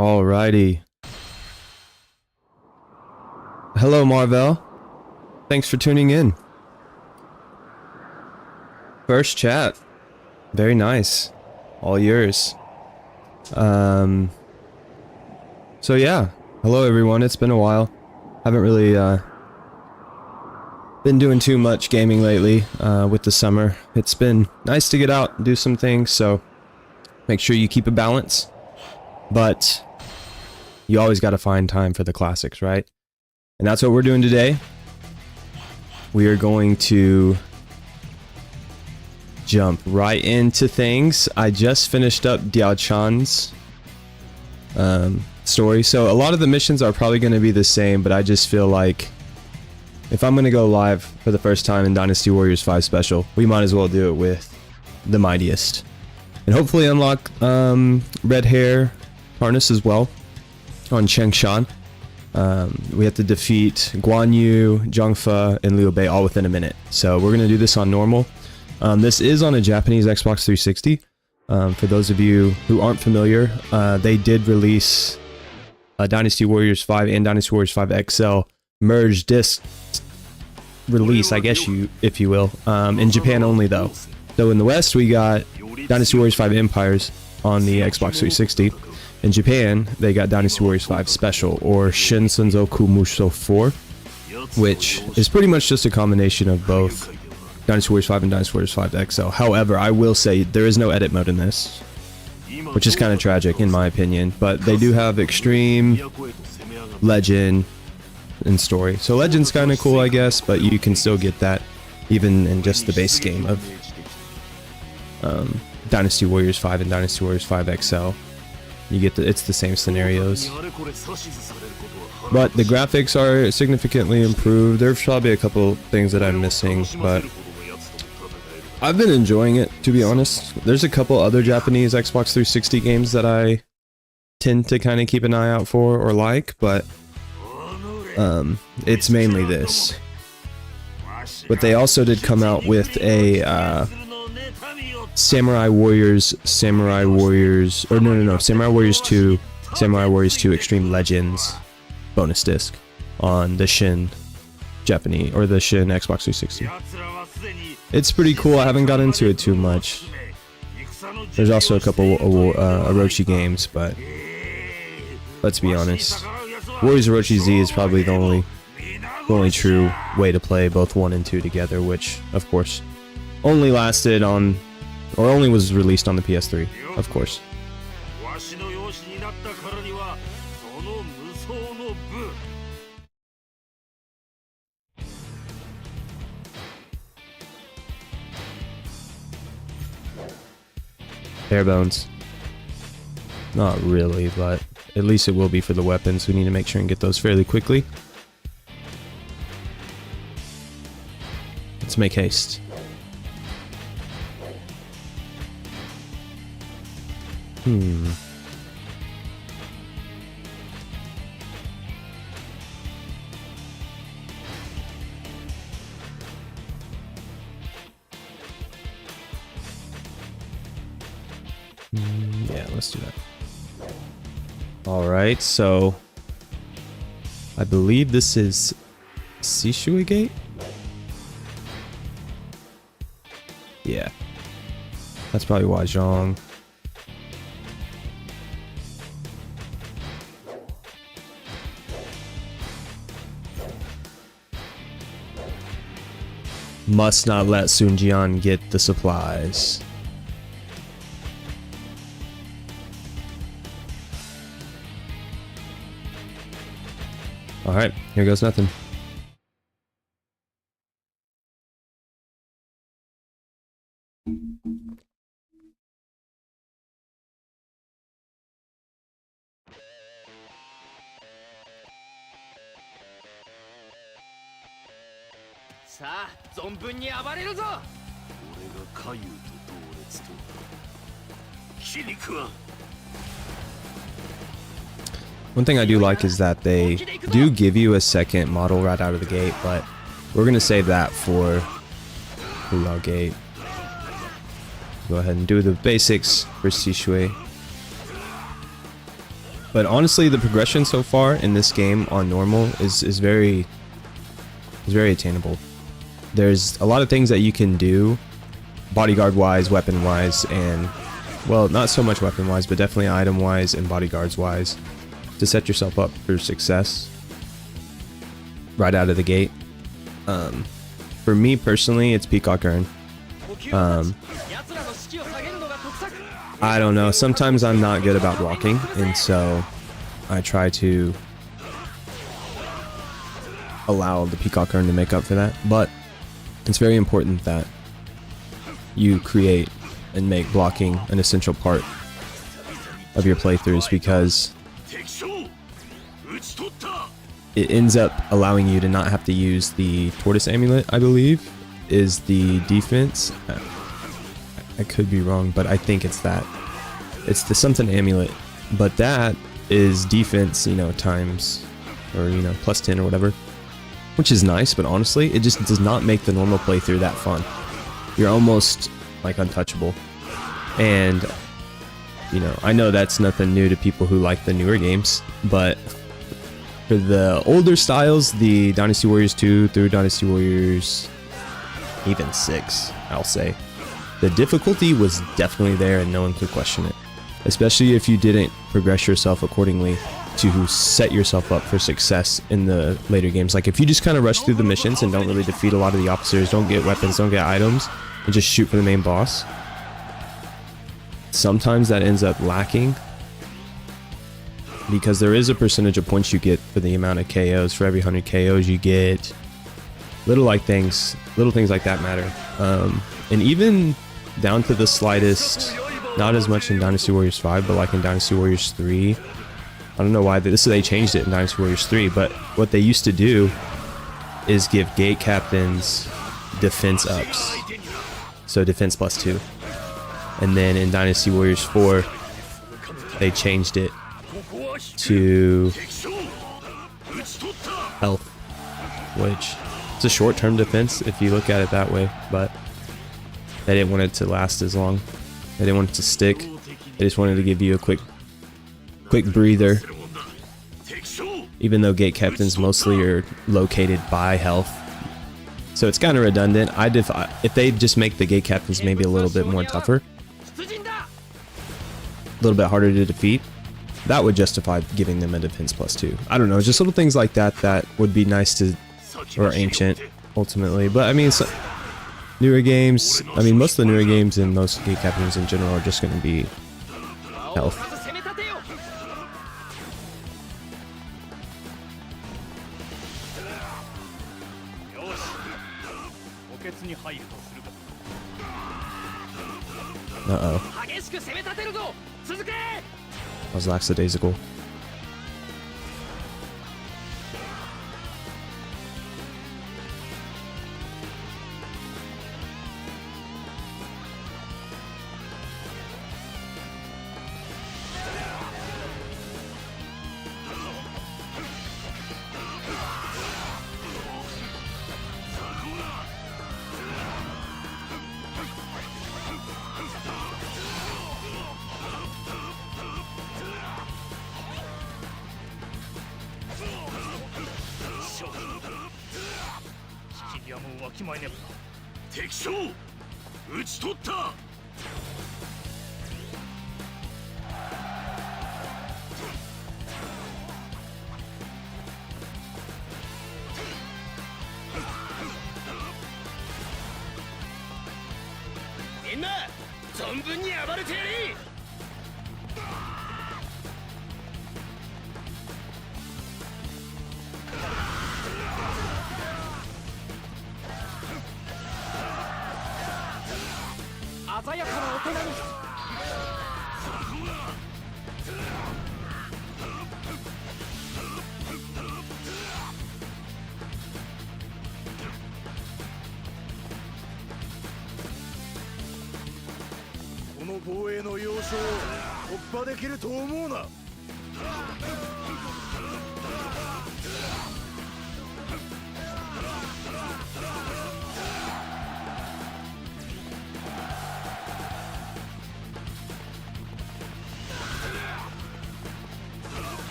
Alrighty. Hello, Marvel. Thanks for tuning in. First chat. Very nice. All yours. So yeah. Hello, everyone. It's been a while. Haven't really been doing too much gaming lately with the summer. It's been nice to get out and do some things, so make sure you keep a balance. But you always got to find time for the classics, right? And that's what we're doing today. We are going to jump right into things. I just finished up Diao Chan's story, so a lot of the missions are probably going to be the same, but I just feel like if I'm going to go live for the first time in Dynasty Warriors 5 Special, we might as well do it with the mightiest. And hopefully unlock red hair harness as well on Chang Shan. We have to defeat Guan Yu, Zhang Fe, and Liu Bei all within a minute. So we're going to do this on normal. This is on a Japanese Xbox 360. For those of you who aren't familiar, they did release Dynasty Warriors 5 and Dynasty Warriors 5 XL merged disc release, I guess if you will, in Japan only though. So in the West we got Dynasty Warriors 5 Empires on the Xbox 360. In Japan, they got Dynasty Warriors 5 Special, or Shin Senzoku Musou 4, which is pretty much just a combination of both Dynasty Warriors 5 and Dynasty Warriors 5 XL. However, I will say there is no edit mode in this, which is kind of tragic in my opinion, but they do have Extreme, Legend, and Story. So Legend's kind of cool, I guess, but you can still get that even in just the base game of Dynasty Warriors 5 and Dynasty Warriors 5 XL. You get it's the same scenarios, but the graphics are significantly improved. There's probably a couple things that I'm missing, but I've been enjoying it, to be honest. There's a couple other Japanese Xbox 360 games that I tend to kind of keep an eye out for or like, but it's mainly this. But they also did come out with a Samurai Warriors 2 Extreme Legends bonus disc on the Shin Japanese, or the Shin Xbox 360. It's pretty cool. I haven't got into it too much. There's also a couple Orochi games, but let's be honest, Warriors Orochi Z is probably the only true way to play both 1 and 2 together, which of course only lasted on, or only was released on the PS3, of course. Bare bones. Not really, but at least it will be for the weapons. We need to make sure and get those fairly quickly. Let's make haste. Yeah, let's do that. Alright, so I believe this is Shui Gate? Yeah. That's probably why Zhang. Must not let Sun Jian get the supplies. Alright, here goes nothing. One thing I do like is that they do give you a second model right out of the gate, but we're gonna save that for Lao Gate. Go ahead and do the basics for Shui. But honestly, the progression so far in this game on normal is very attainable. There's a lot of things that you can do, bodyguard wise, weapon wise, and well, not so much weapon wise, but definitely item wise and bodyguards wise, to set yourself up for success right out of the gate. For me personally, it's Peacock Urn. I don't know, sometimes I'm not good about blocking, and so I try to allow the Peacock Urn to make up for that. But it's very important that you create and make blocking an essential part of your playthroughs, because it ends up allowing you to not have to use the Tortoise Amulet, I believe, is the defense. I could be wrong, but I think it's that. It's the something amulet, but that is defense, you know, times, or, you know, plus 10 or whatever, which is nice, but honestly, it just does not make the normal playthrough that fun. You're almost like untouchable. And, you know, I know that's nothing new to people who like the newer games, but for the older styles, the Dynasty Warriors 2 through Dynasty Warriors even 6, I'll say, the difficulty was definitely there and no one could question it. Especially if you didn't progress yourself accordingly to set yourself up for success in the later games. Like if you just kind of rush through the missions and don't really defeat a lot of the officers, don't get weapons, don't get items, and just shoot for the main boss, sometimes that ends up lacking, because there is a percentage of points you get for the amount of KOs. For every 100 KOs you get, little things like that matter. And even down to the slightest, not as much in Dynasty Warriors 5, but like in Dynasty Warriors 3. I don't know why they changed it in Dynasty Warriors 3, but what they used to do is give gate captains defense ups. So defense plus 2. And then in Dynasty Warriors 4, they changed it to health, which is a short-term defense if you look at it that way, but they didn't want it to last as long. They didn't want it to stick. They just wanted to give you a quick breather. Even though gate captains mostly are located by health, so it's kind of redundant. If they just make the gate captains maybe a little bit more tougher, a little bit harder to defeat, that would justify giving them a defense plus 2. I don't know, just little things like that that would be nice to, or ancient ultimately. But I mean, newer games, I mean, most of the newer games and most gate captains in general are just going to be health. Uh-oh. That was lackadaisical.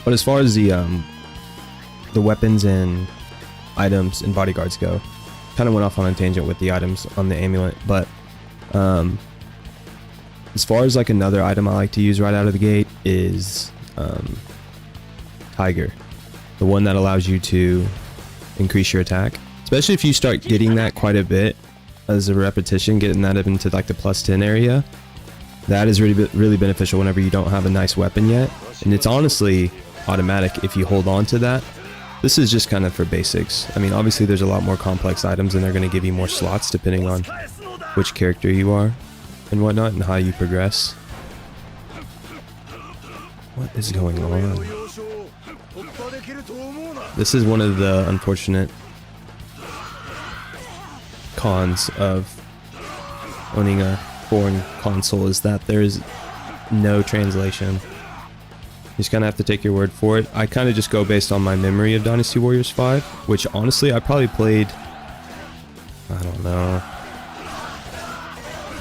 But as far as the weapons and items and bodyguards go, kind of went off on a tangent with the items on the amulet, but as far as like another item I like to use right out of the gate is Tiger, the one that allows you to increase your attack, especially if you start getting that quite a bit as a repetition, getting that up into like the +10 area. That is really beneficial whenever you don't have a nice weapon yet, and it's honestly automatic if you hold on to that. This is just kind of for basics. I mean, obviously there's a lot more complex items and they're going to give you more slots depending on which character you are and whatnot and how you progress. What is going on? This is one of the unfortunate cons of owning a foreign console, is that there is no translation. You just kind of have to take your word for it. I kind of just go based on my memory of Dynasty Warriors 5, which honestly I probably played, I don't know,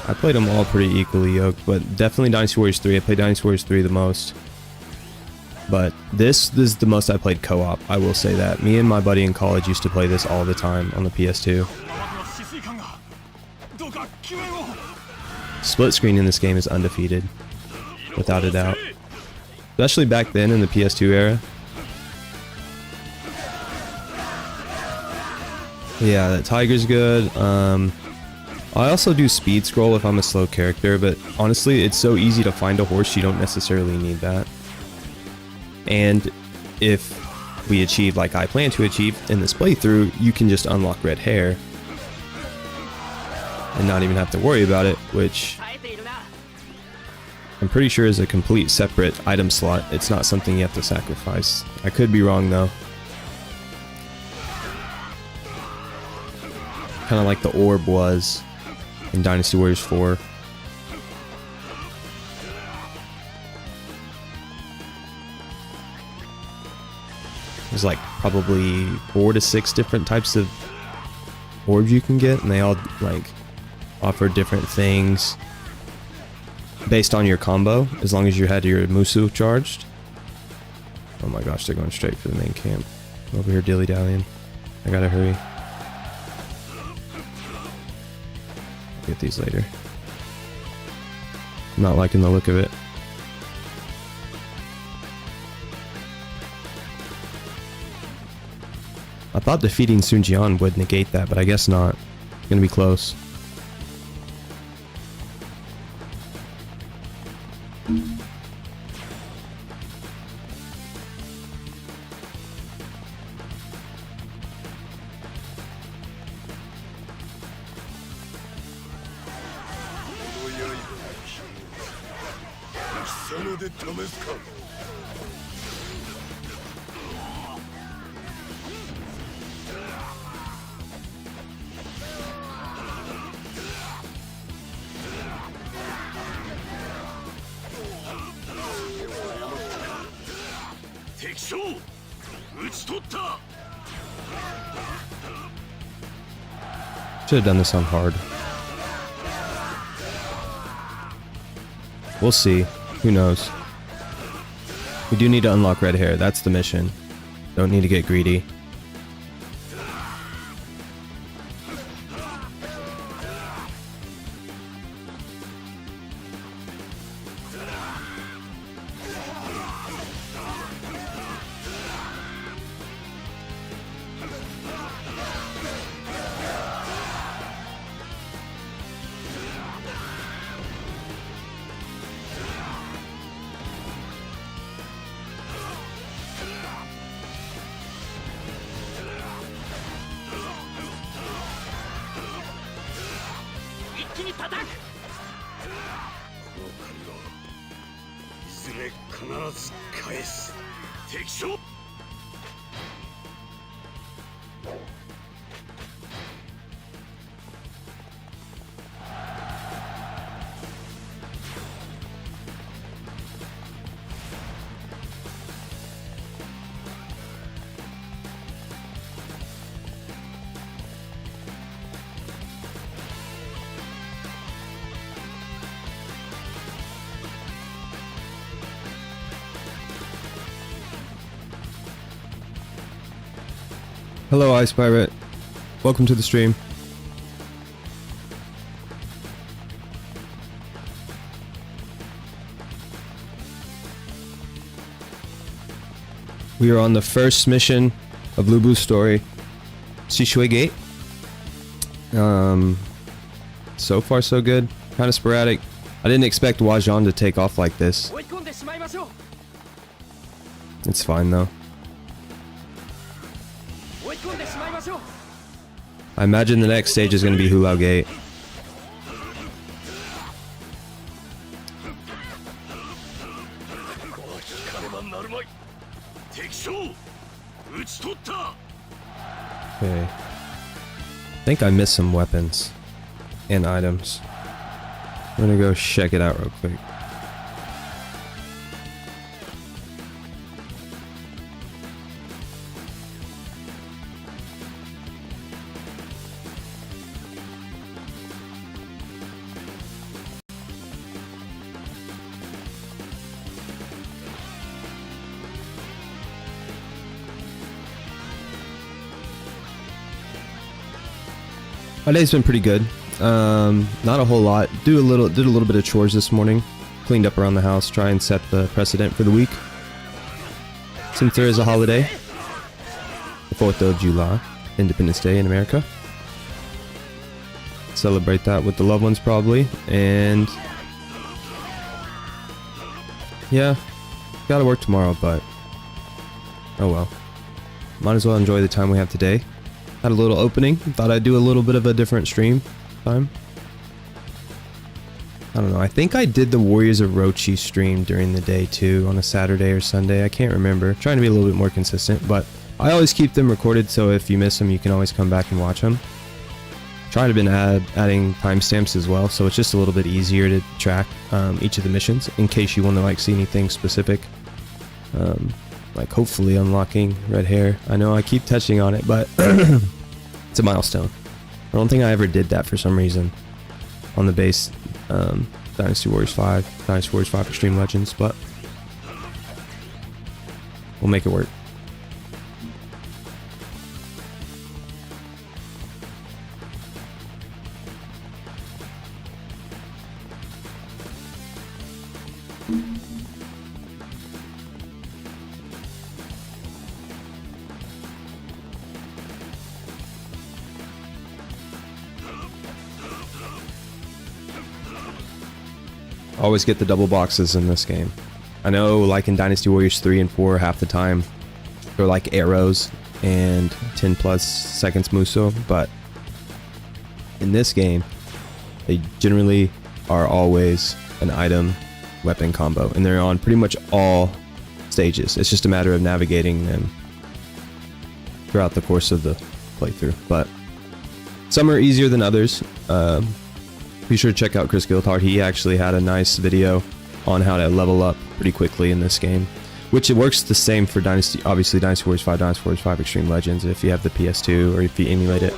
I played them all pretty equally yoked, but definitely Dynasty Warriors 3. I played Dynasty Warriors 3 the most. But this is the most I played co-op, I will say that. Me and my buddy in college used to play this all the time on the PS2. Split screen in this game is undefeated, without a doubt. Especially back then in the PS2 era. Yeah, that Tiger's good. I also do speed scroll if I'm a slow character, but honestly, it's so easy to find a horse, you don't necessarily need that. And if we achieve, like I plan to achieve in this playthrough, you can just unlock red hair and not even have to worry about it, which I'm pretty sure is a complete separate item slot. It's not something you have to sacrifice. I could be wrong though. Kind of like the orb was in Dynasty Warriors 4. There's like probably 4 to 6 different types of orbs you can get, and they all like offer different things based on your combo, as long as you had your Musu charged. Oh my gosh, they're going straight for the main camp. I'm over here dilly-dallying. I gotta hurry. I'll get these later. I'm not liking the look of it. I thought defeating Sun Jian would negate that, but I guess not. It's gonna be close. Should have done this on hard. We'll see. Who knows? We do need to unlock red hair. That's the mission. Don't need to get greedy. Hello, Ice Pirate. Welcome to the stream. We are on the first mission of Lubu's story, Shui Gate. So far so good. Kind of sporadic. I didn't expect Wajan to take off like this. It's fine though. I imagine the next stage is going to be Lao Gate. Okay. I think I missed some weapons and items. I'm gonna go check it out real quick. My day's been pretty good. Not a whole lot. Did a little bit of chores this morning. Cleaned up around the house, try and set the precedent for the week. Since there is a holiday, the 4th of July, Independence Day in America. Celebrate that with the loved ones probably, and yeah, gotta work tomorrow, but oh well. Might as well enjoy the time we have today. Had a little opening. Thought I'd do a little bit of a different stream time. I don't know. I think I did the Warriors of Orochi stream during the day too, on a Saturday or Sunday. I can't remember. Trying to be a little bit more consistent, but I always keep them recorded, so if you miss them, you can always come back and watch them. Trying to been adding timestamps as well, so it's just a little bit easier to track each of the missions in case you want to like see anything specific. Like hopefully unlocking red hair. I know I keep touching on it, but it's a milestone. I don't think I ever did that for some reason on the base Dynasty Warriors 5, Dynasty Warriors 5 Extreme Legends, but we'll make it work. Always get the double boxes in this game. I know like in Dynasty Warriors 3 and 4 half the time they're like arrows and 10 plus seconds Muso, but in this game they generally are always an item weapon combo, and they're on pretty much all stages. It's just a matter of navigating them throughout the course of the playthrough, but some are easier than others. Be sure to check out Chris Guildhard. He actually had a nice video on how to level up pretty quickly in this game, which it works the same for Dynasty, obviously Dynasty Warriors 5, Dynasty Warriors 5 Extreme Legends if you have the PS2 or if you emulate it.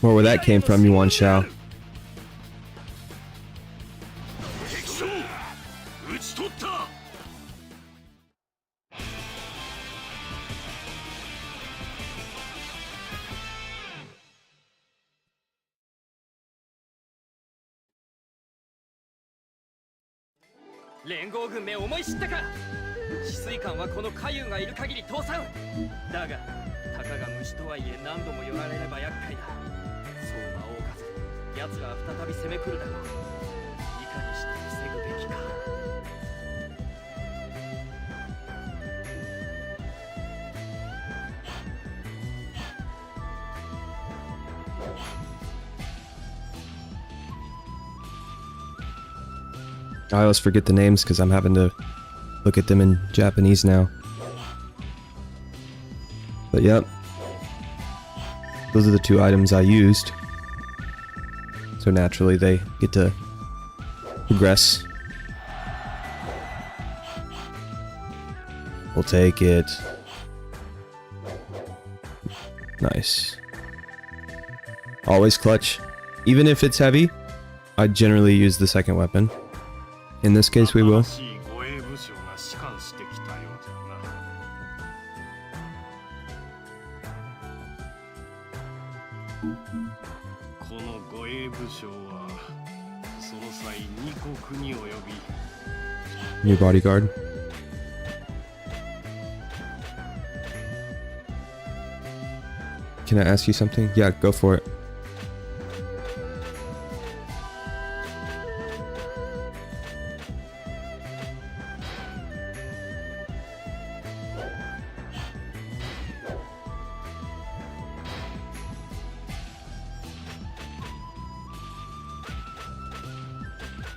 Or where that came from, Yuan Shao. I always forget the names because I'm having to look at them in Japanese now. But yep, those are the two items I used. So naturally they get to progress. We'll take it. Nice. Always clutch. Even if it's heavy, I generally use the second weapon. In this case, we will. New bodyguard. Can I ask you something? Yeah, go for it.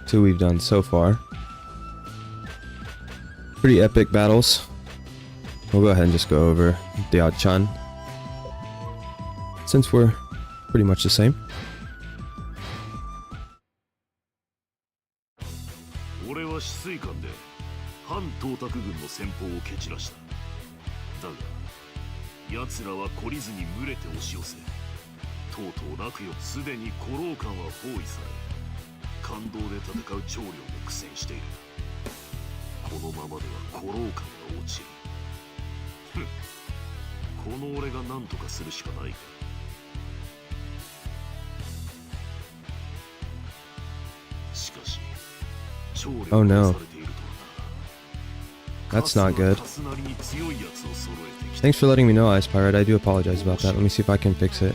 Two we've done so far. Pretty epic battles. We'll go ahead and just go over Diao-chan, since we're pretty much the same. Oh no. That's not good. Thanks for letting me know, Ice Pirate. I do apologize about that. Let me see if I can fix it.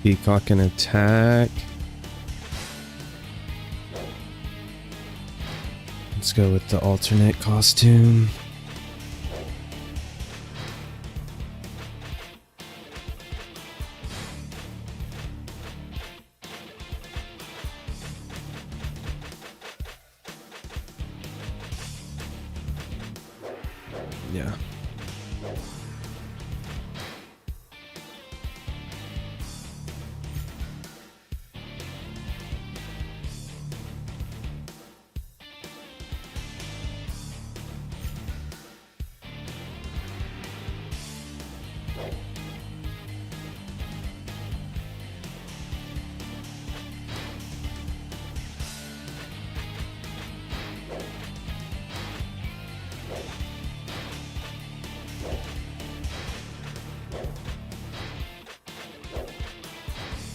Peacock can attack. Let's go with the alternate costume. Yeah.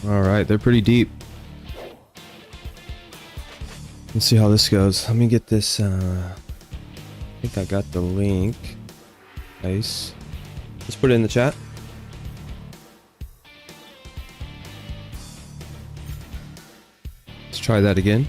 Alright, they're pretty deep. Let's see how this goes. Let me get this, I think I got the link. Nice. Let's put it in the chat. Let's try that again.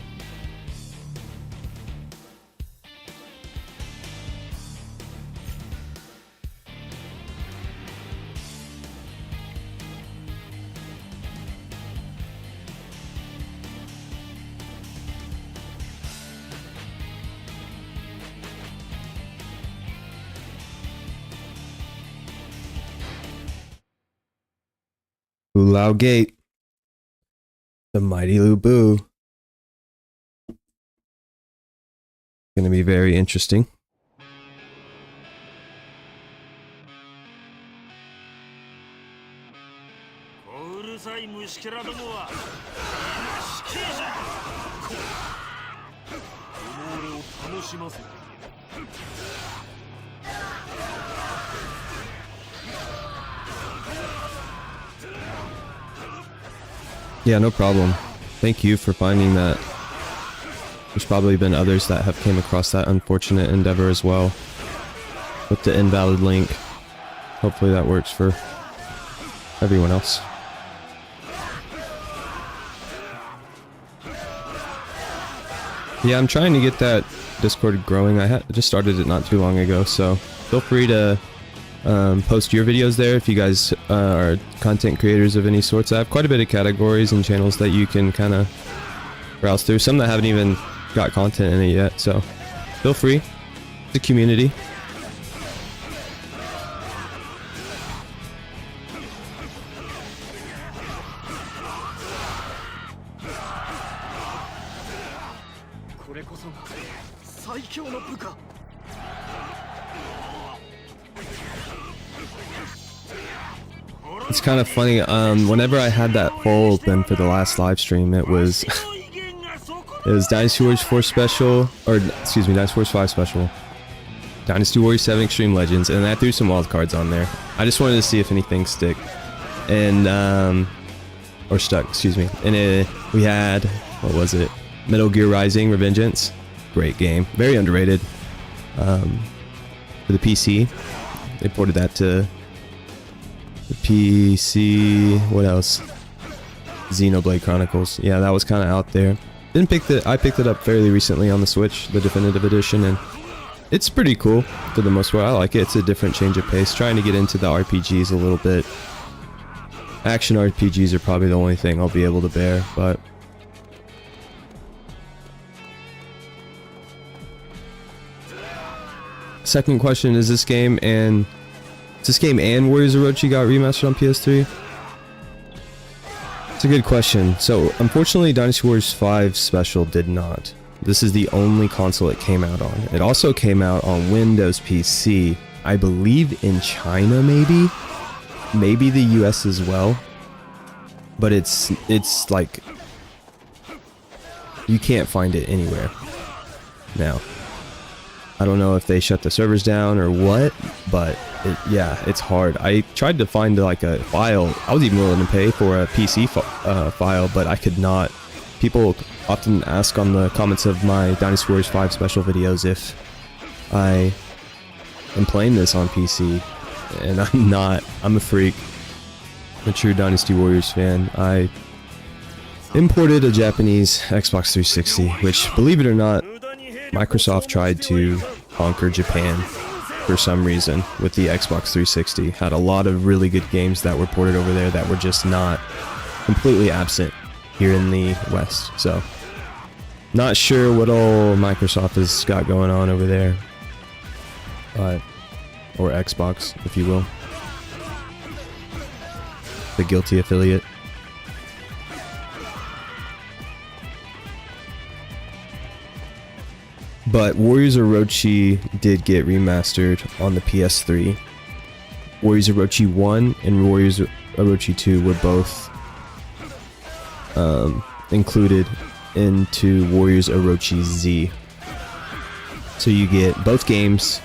Lao Gate. The mighty Lu Bu. Gonna be very interesting. Yeah, no problem. Thank you for finding that. There's probably been others that have came across that unfortunate endeavor as well. With the invalid link. Hopefully that works for everyone else. Yeah, I'm trying to get that Discord growing. I just started it not too long ago, so feel free to post your videos there if you guys are content creators of any sorts. I have quite a bit of categories and channels that you can kind of browse through. Some that haven't even got content in it yet, so feel free. It's a community. It's kind of funny, whenever I had that poll open for the last live stream, it was Dynasty Warriors 4 special, or excuse me, Dynasty Warriors 5 special, Dynasty Warriors 7 Extreme Legends, and I threw some wild cards on there. I just wanted to see if anything stick, and or stuck, excuse me. And we had, what was it? Metal Gear Rising: Revengeance. Great game, very underrated. For the PC, they ported that to the PC. What else? Xenoblade Chronicles. Yeah, that was kind of out there. I picked it up fairly recently on the Switch, the definitive edition, and it's pretty cool for the most part. I like it. It's a different change of pace. Trying to get into the RPGs a little bit. Action RPGs are probably the only thing I'll be able to bear, but second question, is this game and Warriors Orochi got remastered on PS3? It's a good question. So unfortunately Dynasty Warriors 5 Special did not. This is the only console it came out on. It also came out on Windows PC, I believe in China maybe the US as well, but it's like you can't find it anywhere now. I don't know if they shut the servers down or what, but yeah, it's hard. I tried to find like a file. I was even willing to pay for a PC file, but I could not. People often ask on the comments of my Dynasty Warriors 5 special videos if I am playing this on PC, and I'm not. I'm a freak. I'm a true Dynasty Warriors fan. I imported a Japanese Xbox 360, which, believe it or not, Microsoft tried to conquer Japan for some reason with the Xbox 360. Had a lot of really good games that were ported over there that were just not completely absent here in the West. So, not sure what all Microsoft has got going on over there. Or Xbox, if you will. The guilty affiliate. But Warriors Orochi did get remastered on the PS3. Warriors Orochi 1 and Warriors Orochi 2 were both included into Warriors Orochi Z. So you get both games,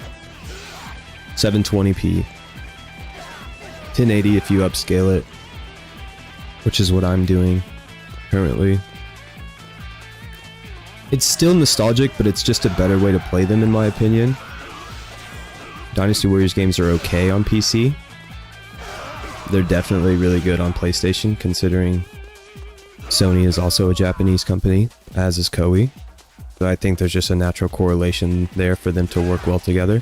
720p, 1080 if you upscale it, which is what I'm doing currently. It's still nostalgic, but it's just a better way to play them in my opinion. Dynasty Warriors games are okay on PC. They're definitely really good on PlayStation, considering Sony is also a Japanese company, as is Koei. So I think there's just a natural correlation there for them to work well together.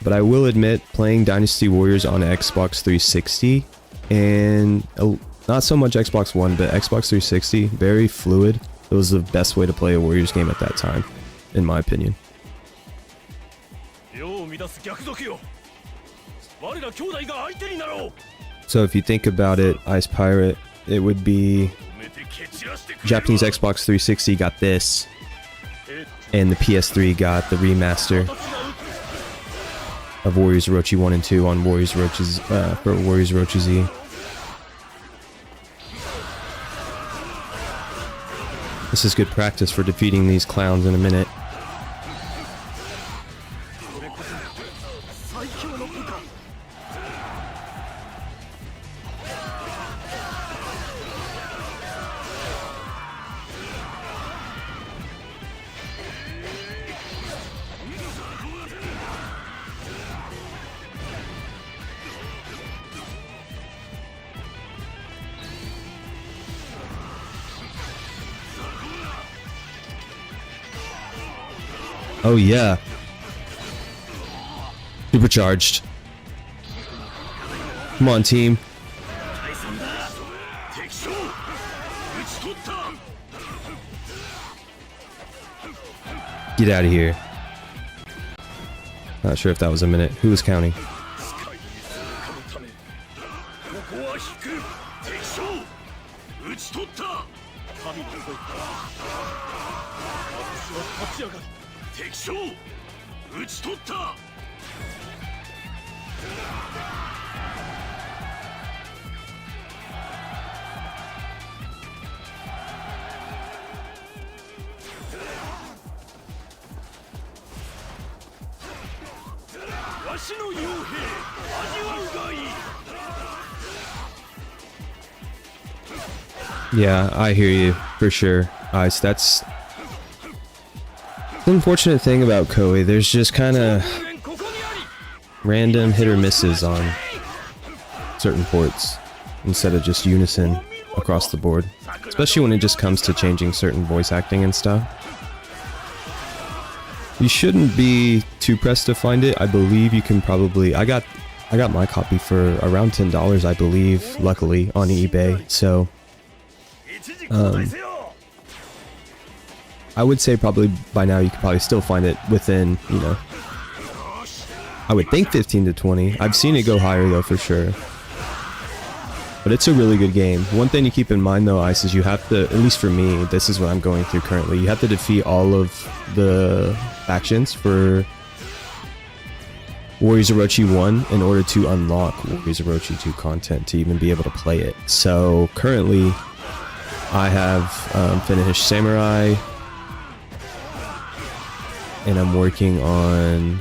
But I will admit, playing Dynasty Warriors on Xbox 360 and not so much Xbox One, but Xbox 360, very fluid. It was the best way to play a Warriors game at that time, in my opinion. So if you think about it, Ice Pirate, it would be Japanese Xbox 360 got this, and the PS3 got the remaster of Warriors Orochi 1 and 2 on Warriors Orochi Z. This is good practice for defeating these clowns in a minute. Oh yeah. Supercharged. Come on, team. Get out of here. Not sure if that was a minute. Who was counting? Yeah, I hear you for sure, Ice. That's the unfortunate thing about Koei. There's just kind of random hit or misses on certain ports instead of just unison across the board, especially when it just comes to changing certain voice acting and stuff. You shouldn't be too pressed to find it. I believe you can probably. I got my copy for around $10, I believe, luckily on eBay. So I would say probably by now you could probably still find it within, you know, I would think 15 to 20. I've seen it go higher though for sure. But it's a really good game. One thing to keep in mind though, Ice, is you have to, at least for me, this is what I'm going through currently, you have to defeat all of the factions for Warriors Orochi 1 in order to unlock Warriors Orochi 2 content to even be able to play it. So currently I have finished Samurai, and I'm working on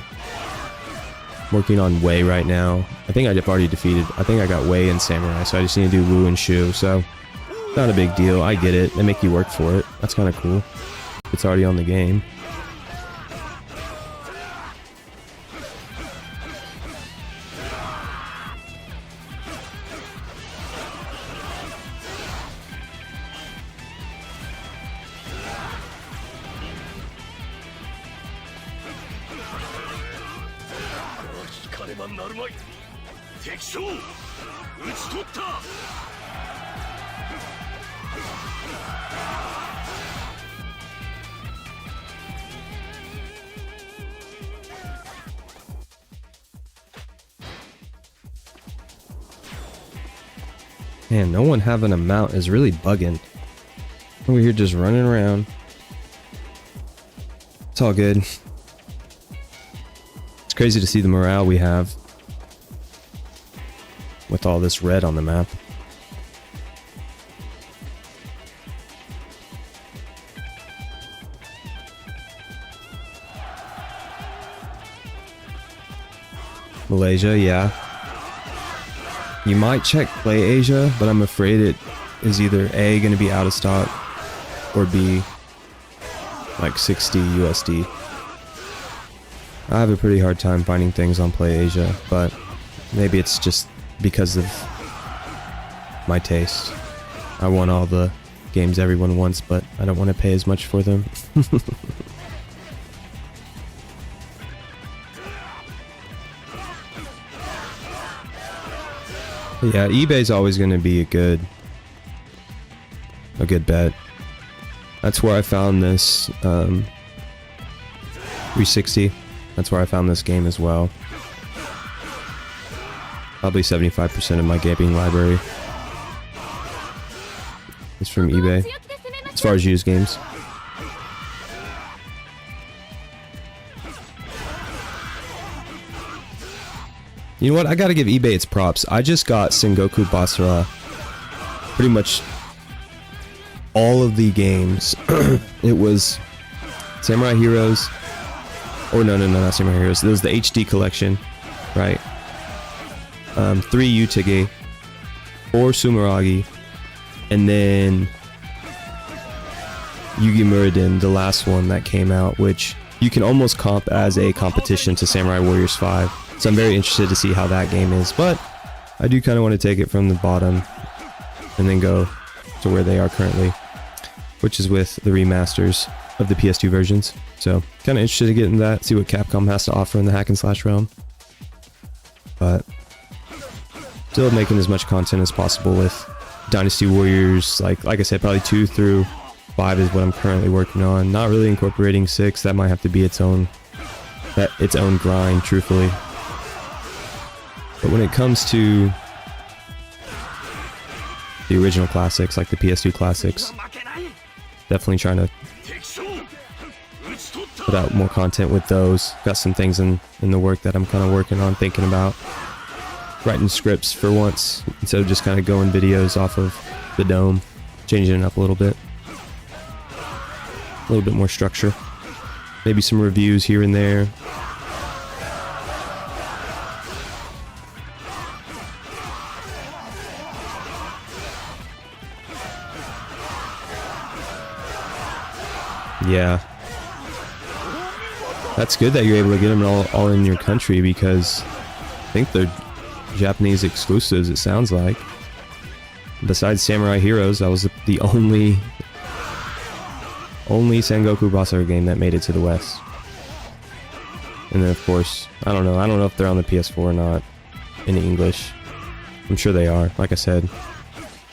Wei right now. I think I've already defeated, I think I got Wei and Samurai, so I just need to do Wu and Shu, so not a big deal. I get it. They make you work for it. That's kind of cool. It's already on the game. Man, no one having a mount is really bugging. Over here just running around. It's all good. It's crazy to see the morale we have with all this red on the map. Malaysia, yeah. You might check Play Asia, but I'm afraid it is either A, going to be out of stock, or B, like 60 USD. I have a pretty hard time finding things on Play Asia, but maybe it's just because of my taste. I want all the games everyone wants, but I don't want to pay as much for them. Yeah, eBay's always going to be a good bet. That's where I found this 360. That's where I found this game as well. Probably 75% of my gaming library is from eBay, as far as used games. You know what? I gotta give eBay its props. I just got Sengoku Basara. Pretty much all of the games. It was Samurai Heroes. Or no, not Samurai Heroes. It was the HD collection, right? 3 Utage, 4 Sumeragi, and then Yugi Muradin, the last one that came out, which you can almost comp as a competition to Samurai Warriors 5. So I'm very interested to see how that game is, but I do kind of want to take it from the bottom and then go to where they are currently, which is with the remasters of the PS2 versions. So kind of interested to get in that, see what Capcom has to offer in the hack and slash realm. But still making as much content as possible with Dynasty Warriors. Like I said, probably 2 through 5 is what I'm currently working on. Not really incorporating 6. That might have to be its own grind, truthfully. But when it comes to the original classics, like the PS2 classics, definitely trying to put out more content with those. Got some things in the work that I'm kind of working on, thinking about. Writing scripts for once, instead of just kind of going videos off of the dome. Changing it up a little bit. A little bit more structure. Maybe some reviews here and there. Yeah. That's good that you're able to get them all in your country, because I think they're Japanese exclusives, it sounds like. Besides Samurai Heroes, that was the only Sengoku Basara game that made it to the West. And then of course, I don't know if they're on the PS4 or not in English. I'm sure they are, like I said.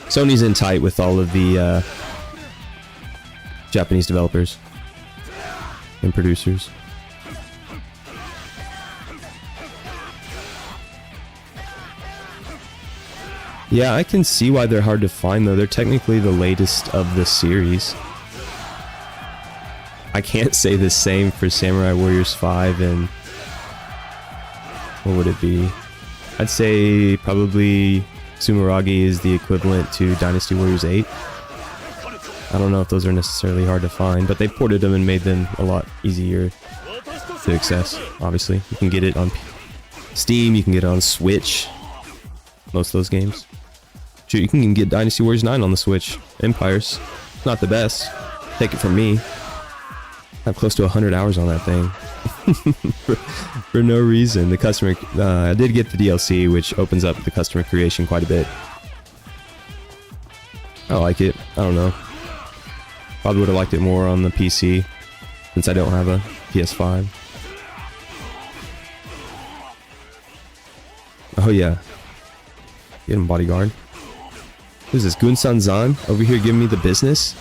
Sony's in tight with all of the Japanese developers and producers. Yeah, I can see why they're hard to find, though. They're technically the latest of the series. I can't say the same for Samurai Warriors 5 and... what would it be? I'd say probably Sumeragi is the equivalent to Dynasty Warriors 8. I don't know if those are necessarily hard to find, but they ported them and made them a lot easier to access, obviously. You can get it on Steam, you can get it on Switch. Most of those games. Shoot, you can get Dynasty Warriors 9 on the Switch. Empires. Not the best. Take it from me. I have close to 100 hours on that thing. for no reason. The customer... I did get the DLC, which opens up the customer creation quite a bit. I like it. I don't know. Probably would have liked it more on the PC, since I don't have a PS5. Oh yeah. Get him, bodyguard. Who's this? Gunsan Zan over here giving me the business?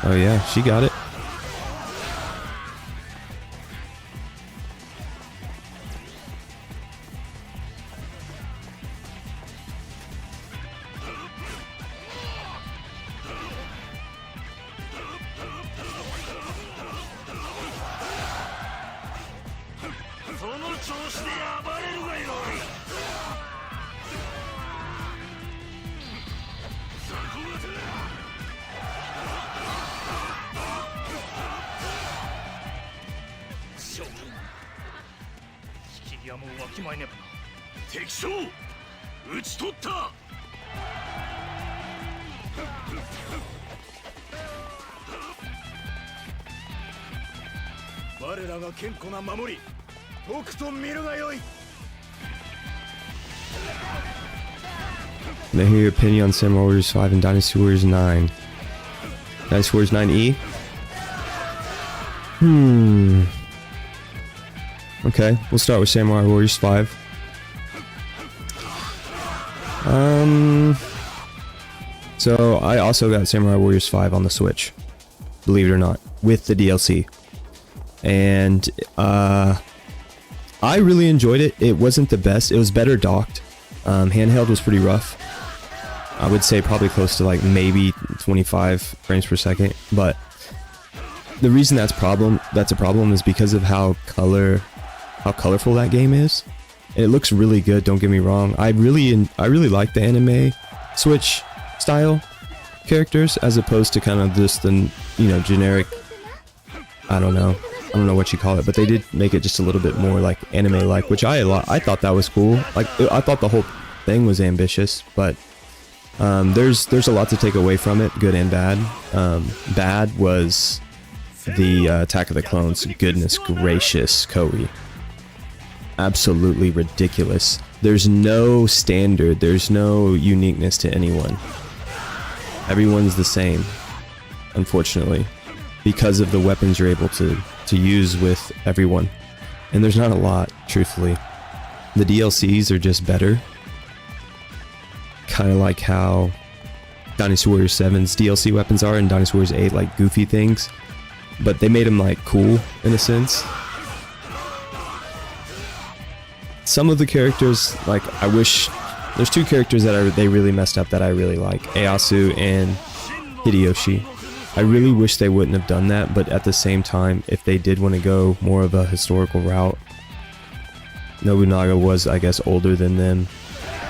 Oh yeah, she got it. May I hear your opinion on Samurai Warriors 5 and Dynasty Warriors 9? Dynasty Warriors 9E? Okay, we'll start with Samurai Warriors 5. So I also got Samurai Warriors 5 on the Switch, believe it or not, with the DLC. And I really enjoyed it. It wasn't the best. It was better docked. Handheld was pretty rough. I would say probably close to like maybe 25 frames per second. But the reason that's a problem is because of how colorful that game is. It looks really good, don't get me wrong. I really like the anime Switch style characters as opposed to kind of just the, you know, generic, I don't know what you call it, but they did make it just a little bit more like anime like, which I thought that was cool. Like I thought the whole thing was ambitious, but there's a lot to take away from it, good and bad. Bad was the Attack of the Clones. Goodness gracious, Koei. Absolutely ridiculous. There's no standard, there's no uniqueness to anyone. Everyone's the same, unfortunately, because of the weapons you're able to use with everyone. And there's not a lot, truthfully. The DLCs are just better. Kind of like how Dynasty Warriors 7's DLC weapons are, and Dynasty Warriors 8 like goofy things. But they made them like cool, in a sense. Some of the characters, like, I wish... There's two characters that they really messed up that I really like. Ieyasu and Hideyoshi. I really wish they wouldn't have done that, but at the same time, if they did want to go more of a historical route, Nobunaga was, I guess, older than them,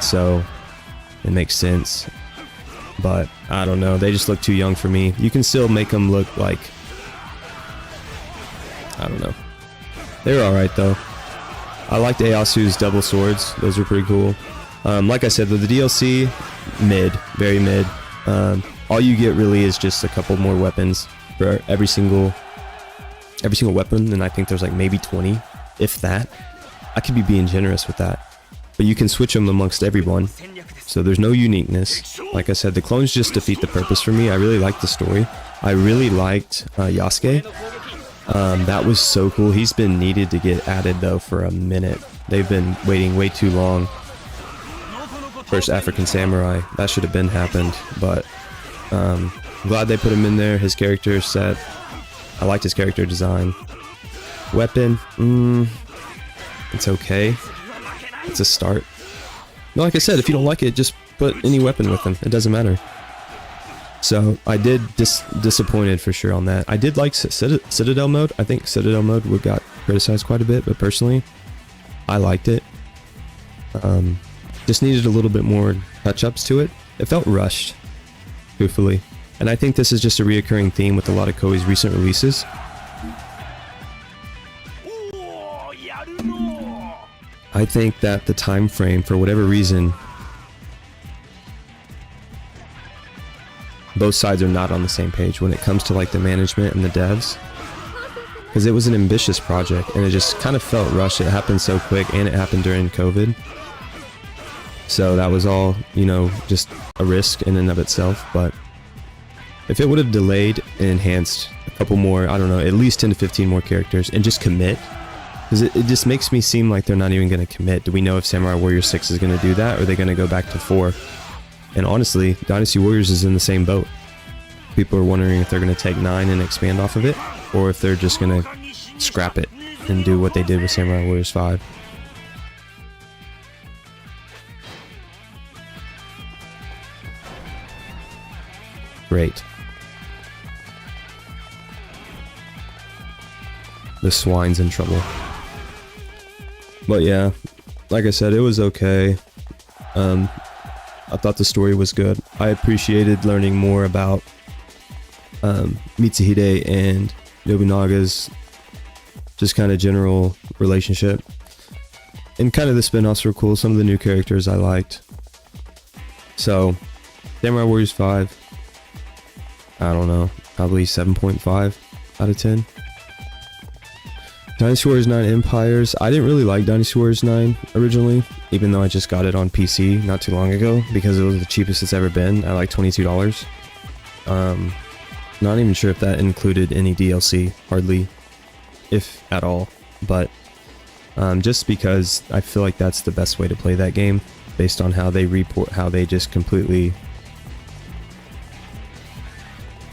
so it makes sense. But, I don't know, they just look too young for me. You can still make them look like... I don't know. They were alright, though. I liked Ieyasu's double swords. Those were pretty cool. Like I said, the DLC, mid. Very mid. All you get really is just a couple more weapons for every single weapon, and I think there's like maybe 20, if that. I could be being generous with that. But you can switch them amongst everyone, so there's no uniqueness. Like I said, the clones just defeat the purpose for me. I really liked the story. I really liked Yasuke. That was so cool. He's been needed to get added though for a minute. They've been waiting way too long. First African samurai, that should have been happened, but I'm glad they put him in there. His character set, I liked his character design. Weapon, it's okay. It's a start. No, like I said, if you don't like it, just put any weapon with him. It doesn't matter. So I did disappointed for sure on that. I did like Citadel mode. I think Citadel mode got criticized quite a bit, but personally, I liked it. Just needed a little bit more touch-ups to it. It felt rushed, truthfully. And I think this is just a reoccurring theme with a lot of Koei's recent releases. I think that the time frame, for whatever reason, both sides are not on the same page when it comes to like the management and the devs. Because it was an ambitious project and it just kind of felt rushed. It happened so quick and it happened during COVID. So that was all, you know, just a risk in and of itself. But if it would have delayed and enhanced a couple more, I don't know, at least 10 to 15 more characters and just commit. Because it just makes me seem like they're not even going to commit. Do we know if Samurai Warriors 6 is going to do that, or are they going to go back to 4? And honestly, Dynasty Warriors is in the same boat. People are wondering if they're going to take 9 and expand off of it, or if they're just going to scrap it and do what they did with Samurai Warriors 5. Great. The swine's in trouble. But yeah, like I said, it was okay. I thought the story was good. I appreciated learning more about Mitsuhide and Nobunaga's just kind of general relationship. And kind of the spin-offs were cool. Some of the new characters I liked. So, Samurai Warriors 5, I don't know, probably 7.5 out of 10. Dynasty Warriors 9 Empires. I didn't really like Dynasty Warriors 9 originally, even though I just got it on PC not too long ago, because it was the cheapest it's ever been at like $22. Not even sure if that included any DLC, hardly, if at all, but just because I feel like that's the best way to play that game, based on how they just completely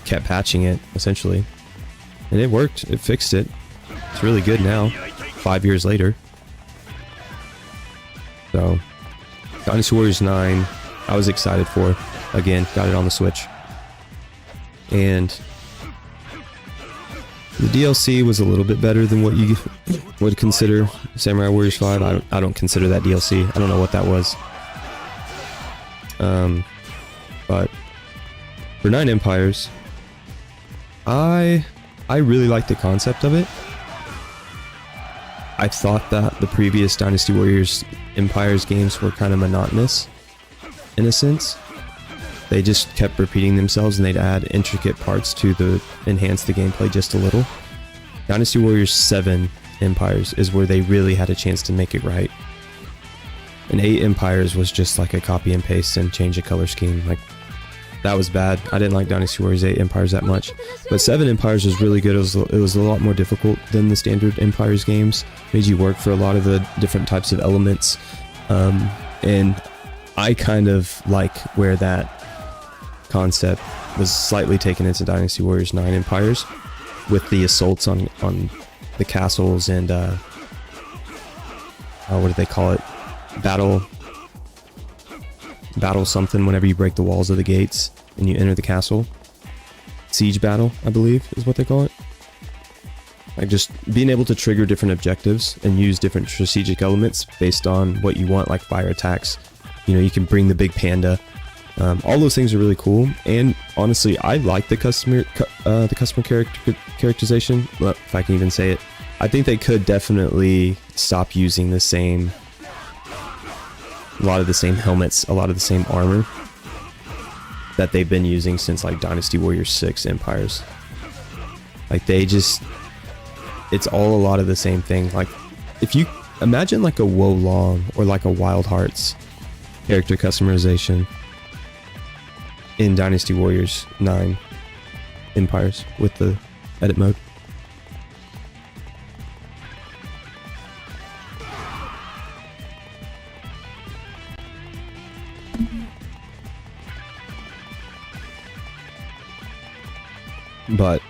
kept patching it, essentially. And it worked, it fixed it. It's really good now, 5 years later. So, Dynasty Warriors 9, I was excited for. Again, got it on the Switch. And the DLC was a little bit better than what you would consider Samurai Warriors 5. I don't consider that DLC. I don't know what that was. But for 9 Empires, I really like the concept of it. I thought that the previous Dynasty Warriors Empires games were kind of monotonous, in a sense. They just kept repeating themselves, and they'd add intricate parts to enhance the gameplay just a little. Dynasty Warriors 7 Empires is where they really had a chance to make it right. And 8 Empires was just like a copy and paste and change a color scheme. Like, that was bad. I didn't like Dynasty Warriors 8 Empires that much. But 7 Empires was really good. It was a lot more difficult than the standard Empires games. Made you work for a lot of the different types of elements. And I kind of like where that concept was slightly taken into Dynasty Warriors 9 Empires, with the assaults on the castles and what do they call it? Battle something whenever you break the walls of the gates and you enter the castle. Siege battle, I believe, is what they call it. Like, just being able to trigger different objectives and use different strategic elements based on what you want, like fire attacks. You know, you can bring the big panda. All those things are really cool, and honestly, I like the customer characterization. Well, if I can even say it, I think they could definitely stop using a lot of the same helmets, a lot of the same armor that they've been using since like Dynasty Warriors 6 Empires. Like, it's all a lot of the same thing. Like, if you imagine like a Wo Long or like a Wild Hearts character customization in Dynasty Warriors 9 Empires with the edit mode. But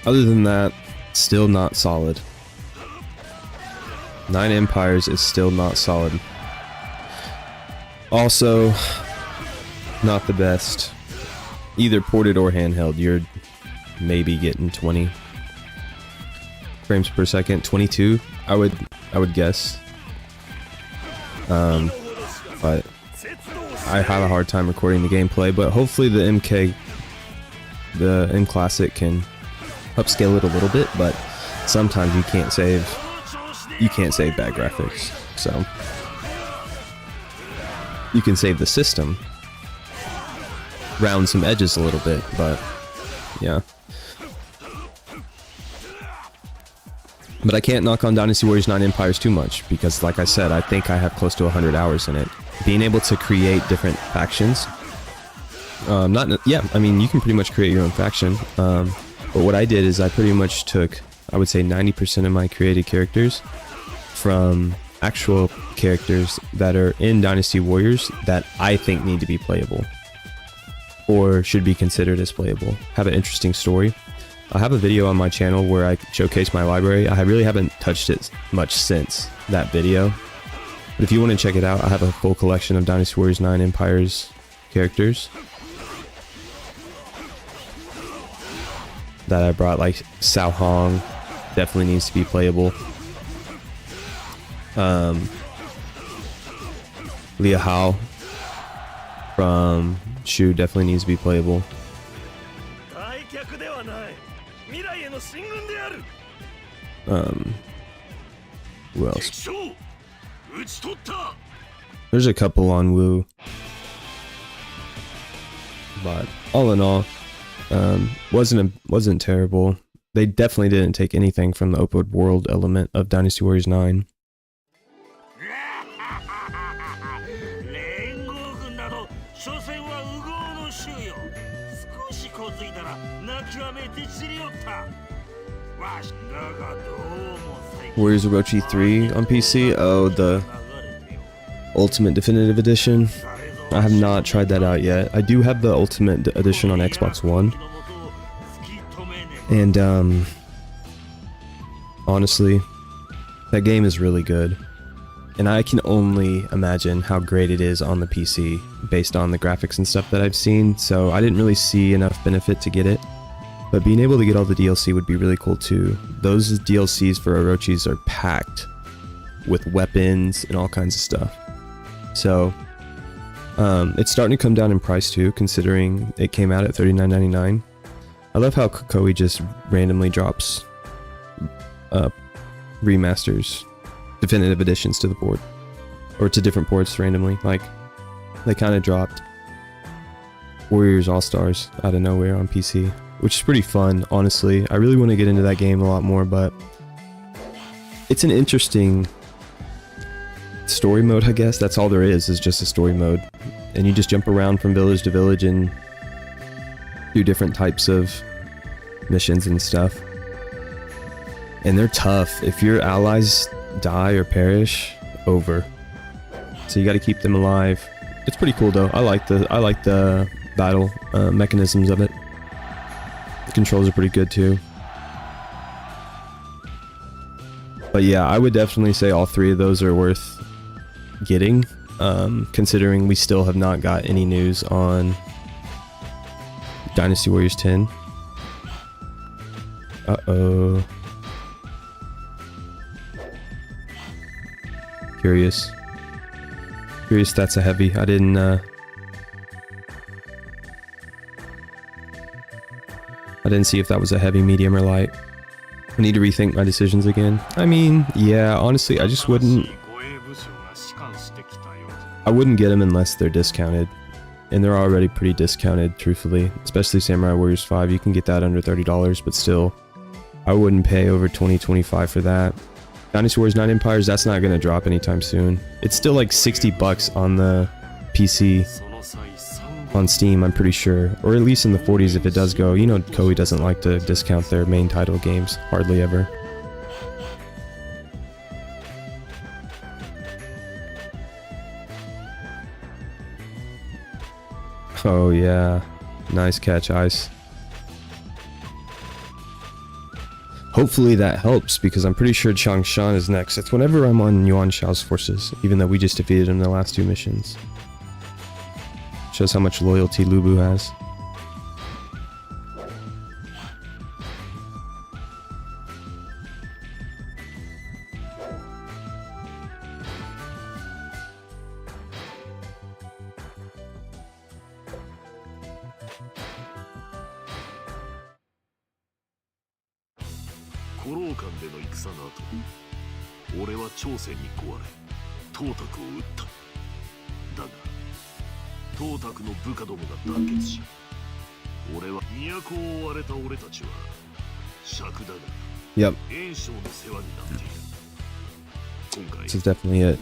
other than that, still not solid. 9 Empires is still not solid. Also, not the best. Either ported or handheld, you're maybe getting 20 frames per second, 22, I would guess. But I have a hard time recording the gameplay, but hopefully the M Classic can upscale it a little bit, but sometimes you can't save bad graphics, so you can save the system, round some edges a little bit, but yeah. But I can't knock on Dynasty Warriors 9 Empires too much, because like I said, I think I have close to 100 hours in it. Being able to create different factions, I mean, you can pretty much create your own faction, but what I did is I pretty much took, I would say 90% of my created characters from actual characters that are in Dynasty Warriors that I think need to be playable, or should be considered as playable, have an interesting story. I have a video on my channel where I showcase my library. I really haven't touched it much since that video, but if you want to check it out, I have a full collection of Dynasty Warriors 9 Empires characters that I brought, like Sao Hong definitely needs to be playable. Liu Hao from Shu definitely needs to be playable. Who else? There's a couple on Wu. But all in all, wasn't terrible. They definitely didn't take anything from the open world element of Dynasty Warriors 9. Warriors Orochi 3 on PC? Oh, the Ultimate Definitive Edition? I have not tried that out yet. I do have the Ultimate Edition on Xbox One. And, honestly, that game is really good. And I can only imagine how great it is on the PC based on the graphics and stuff that I've seen, so I didn't really see enough benefit to get it. But being able to get all the DLC would be really cool too. Those DLCs for Orochis are packed with weapons and all kinds of stuff. So, it's starting to come down in price too, considering it came out at $39.99. I love how Koei just randomly drops remasters, definitive editions to the board, or to different boards randomly. Like, they kind of dropped Warriors All-Stars out of nowhere on PC, which is pretty fun, honestly. I really want to get into that game a lot more, but it's an interesting story mode, I guess. That's all there is just a story mode. And you just jump around from village to village and do different types of missions and stuff. And they're tough. If your allies die or perish, over. So you got to keep them alive. It's pretty cool though. I like the battle mechanisms of it. The controls are pretty good too. But yeah, I would definitely say all three of those are worth getting, considering we still have not got any news on Dynasty Warriors 10. Uh-oh. Curious that's a heavy. I didn't see if that was a heavy, medium, or light. I need to rethink my decisions again. I mean, yeah, honestly, I just wouldn't get them unless they're discounted. And they're already pretty discounted, truthfully. Especially Samurai Warriors 5, you can get that under $30, but still, I wouldn't pay over $20-25 for that. Dynasty Warriors 9 Empires, that's not going to drop anytime soon. It's still like $60 on the PC. On Steam, I'm pretty sure. Or at least in the 40s if it does go. You know, Koei doesn't like to discount their main title games. Hardly ever. Oh yeah. Nice catch, Ice. Hopefully that helps, because I'm pretty sure Chang Shan is next. It's whenever I'm on Yuan Shao's forces, even though we just defeated him in the last two missions. Shows how much loyalty Lubu has. Yep. This is definitely it.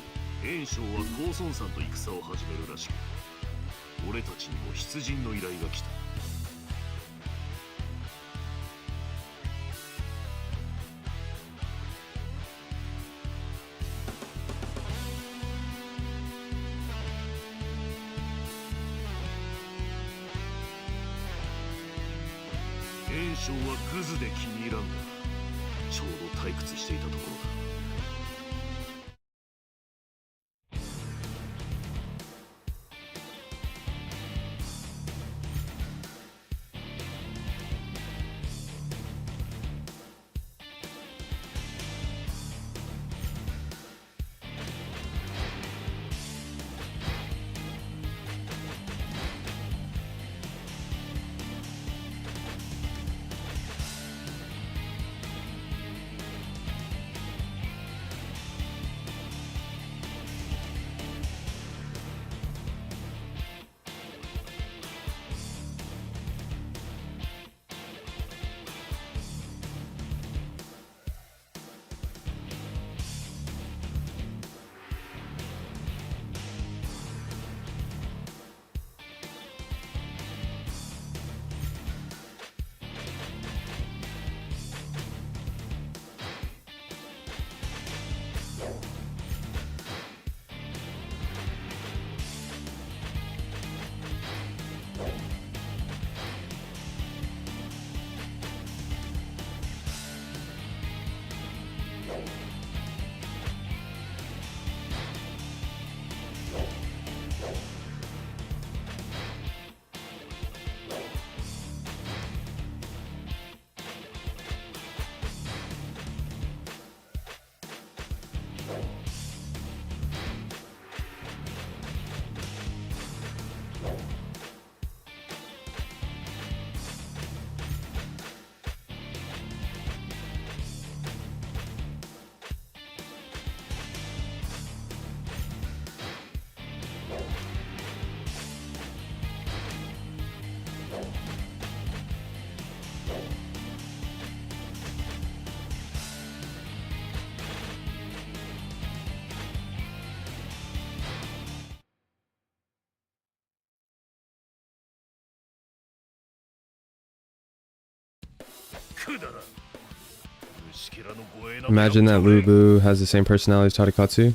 Imagine that Lubu has the same personality as Tadakatsu.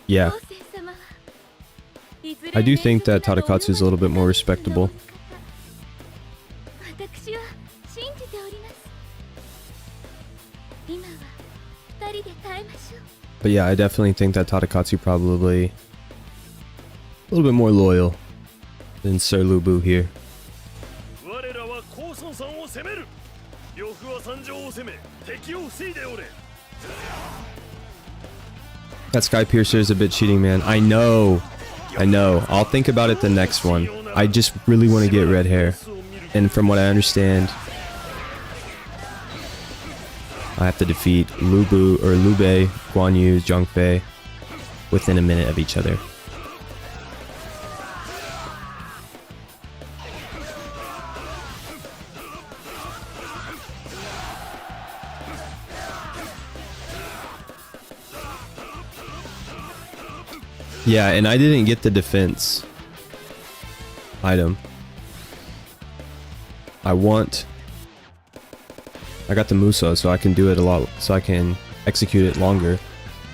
Yeah. I do think that Tadakatsu is a little bit more respectable. But yeah, I definitely think that Tadakatsu probably a little bit more loyal than Sir Lubu here. That Sky Piercer is a bit cheating, man. I know. I'll think about it the next one. I just really want to get red hair. And from what I understand, I have to defeat Lubu or Lubei, Guan Yu, Zhang Fei within a minute of each other. Yeah, and I didn't get the defense item. I got the Muso, so I can do it a lot, so I can execute it longer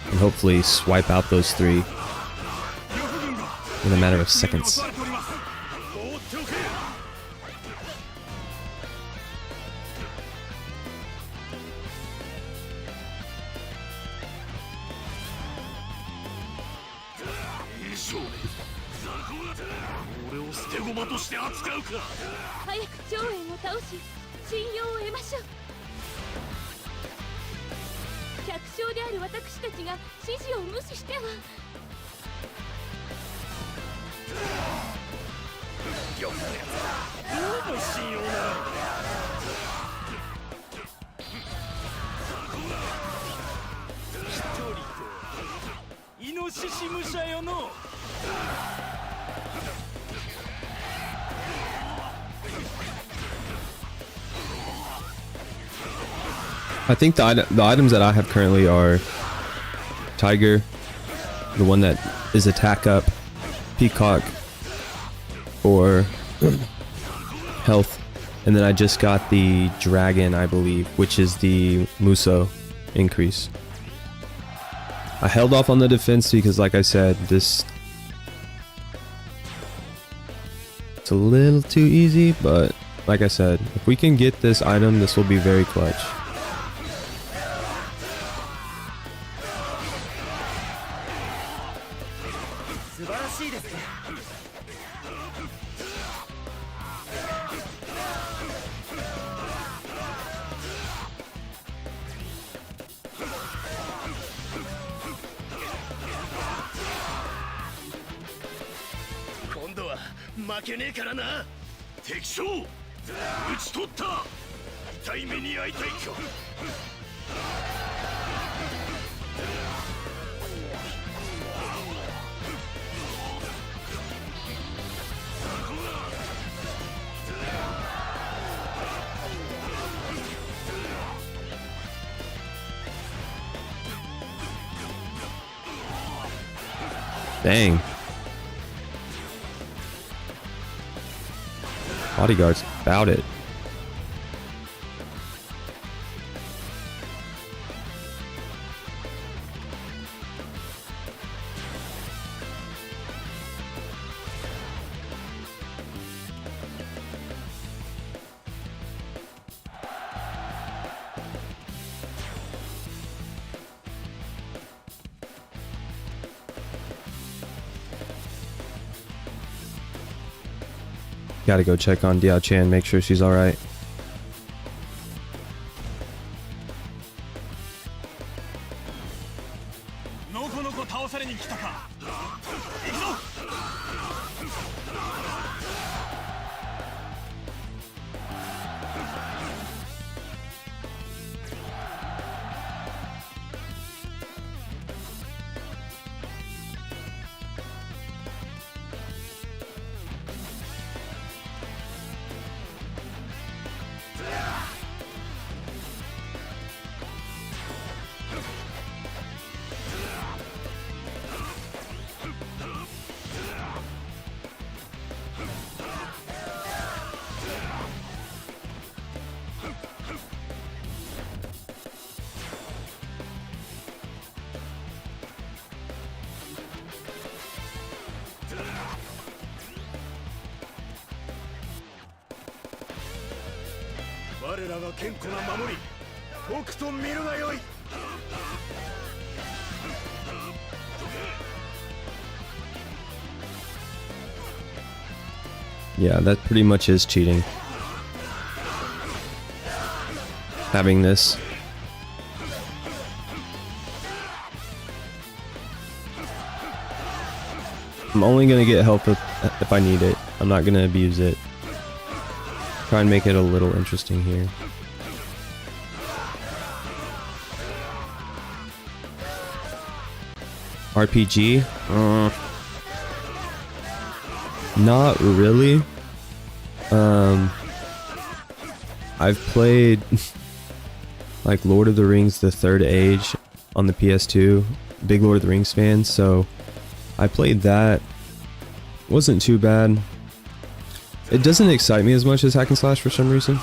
and hopefully swipe out those three in a matter of seconds. I think the items that I have currently are Tiger, the one that is attack up, Peacock, or health, and then I just got the Dragon, I believe, which is the Muso increase. I held off on the defense because, like I said, it's a little too easy, but like I said, if we can get this item, this will be very clutch. Dang. Bodyguard's about it. Gotta go check on Diao Chan, make sure she's alright. Yeah, that pretty much is cheating. Having this. I'm only gonna get help if I need it. I'm not gonna abuse it. Try and make it a little interesting here. RPG? Not really. I've played like Lord of the Rings The Third Age on the PS2. Big Lord of the Rings fan, so I played that. Wasn't too bad. It doesn't excite me as much as hack and slash for some reason.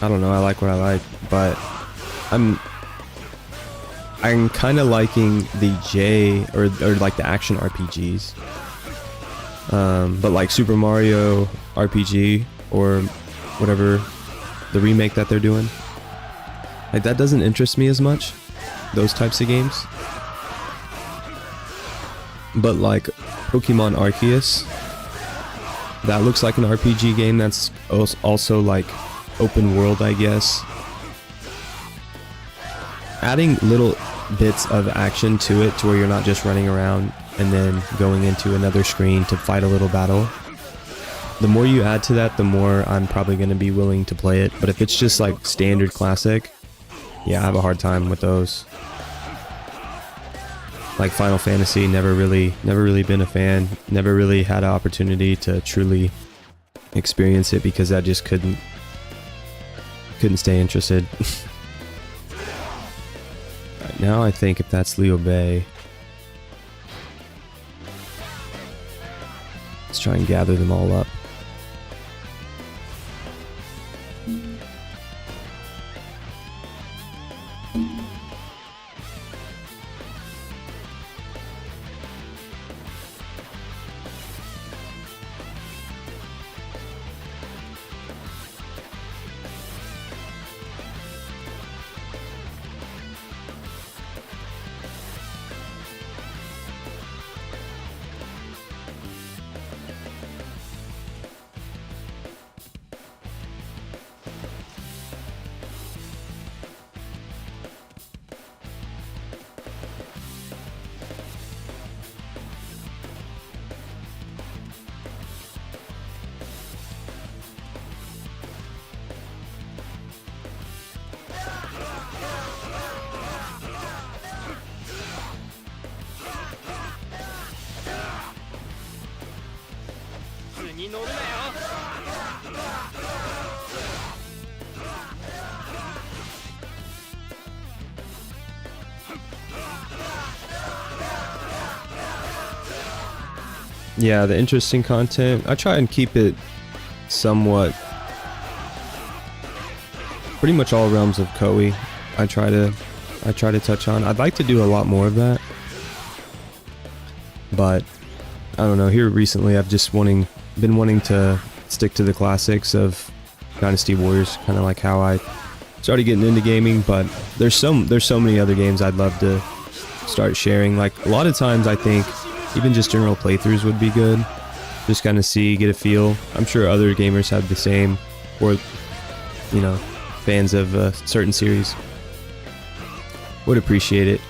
I don't know, I like what I like, but I'm kind of liking the or like the action RPGs. But like Super Mario RPG or whatever the remake that they're doing, like that doesn't interest me as much, those types of games. But like Pokemon Arceus, that looks like an RPG game that's also like open world, I guess. Adding little bits of action to it to where you're not just running around and then going into another screen to fight a little battle. The more you add to that, the more I'm probably going to be willing to play it. But if it's just like standard classic, yeah, I have a hard time with those. Like Final Fantasy, never really been a fan. Never really had an opportunity to truly experience it because I just couldn't stay interested. Right now, I think if that's Liu Bei, let's try and gather them all up. Yeah, the interesting content, I try and keep it somewhat, pretty much all realms of Koei. I try to touch on. I'd like to do a lot more of that, but I don't know. Here recently, I've just been wanting to stick to the classics of Dynasty Warriors, kind of like how I started getting into gaming. But there's so many other games I'd love to start sharing. Like a lot of times, I think even just general playthroughs would be good. Just kind of see, get a feel. I'm sure other gamers have the same, or, you know, fans of a certain series. Would appreciate it.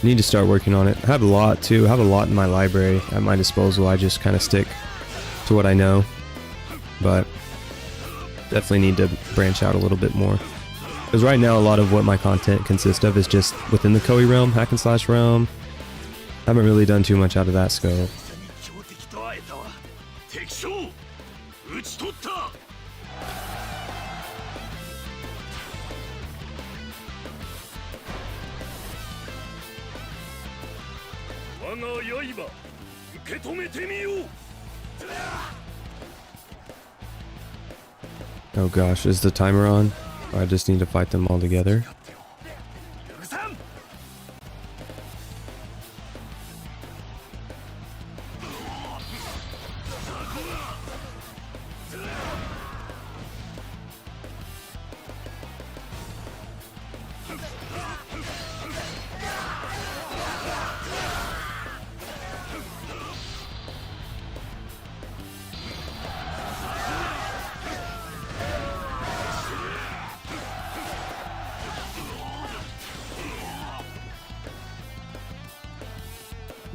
Need to start working on it. I have a lot too. I have a lot in my library at my disposal. I just kind of stick to what I know. But definitely need to branch out a little bit more. Because right now a lot of what my content consists of is just within the Koei realm, hack and slash realm. Haven't really done too much out of that scope. Oh gosh, is the timer on? I just need to fight them all together.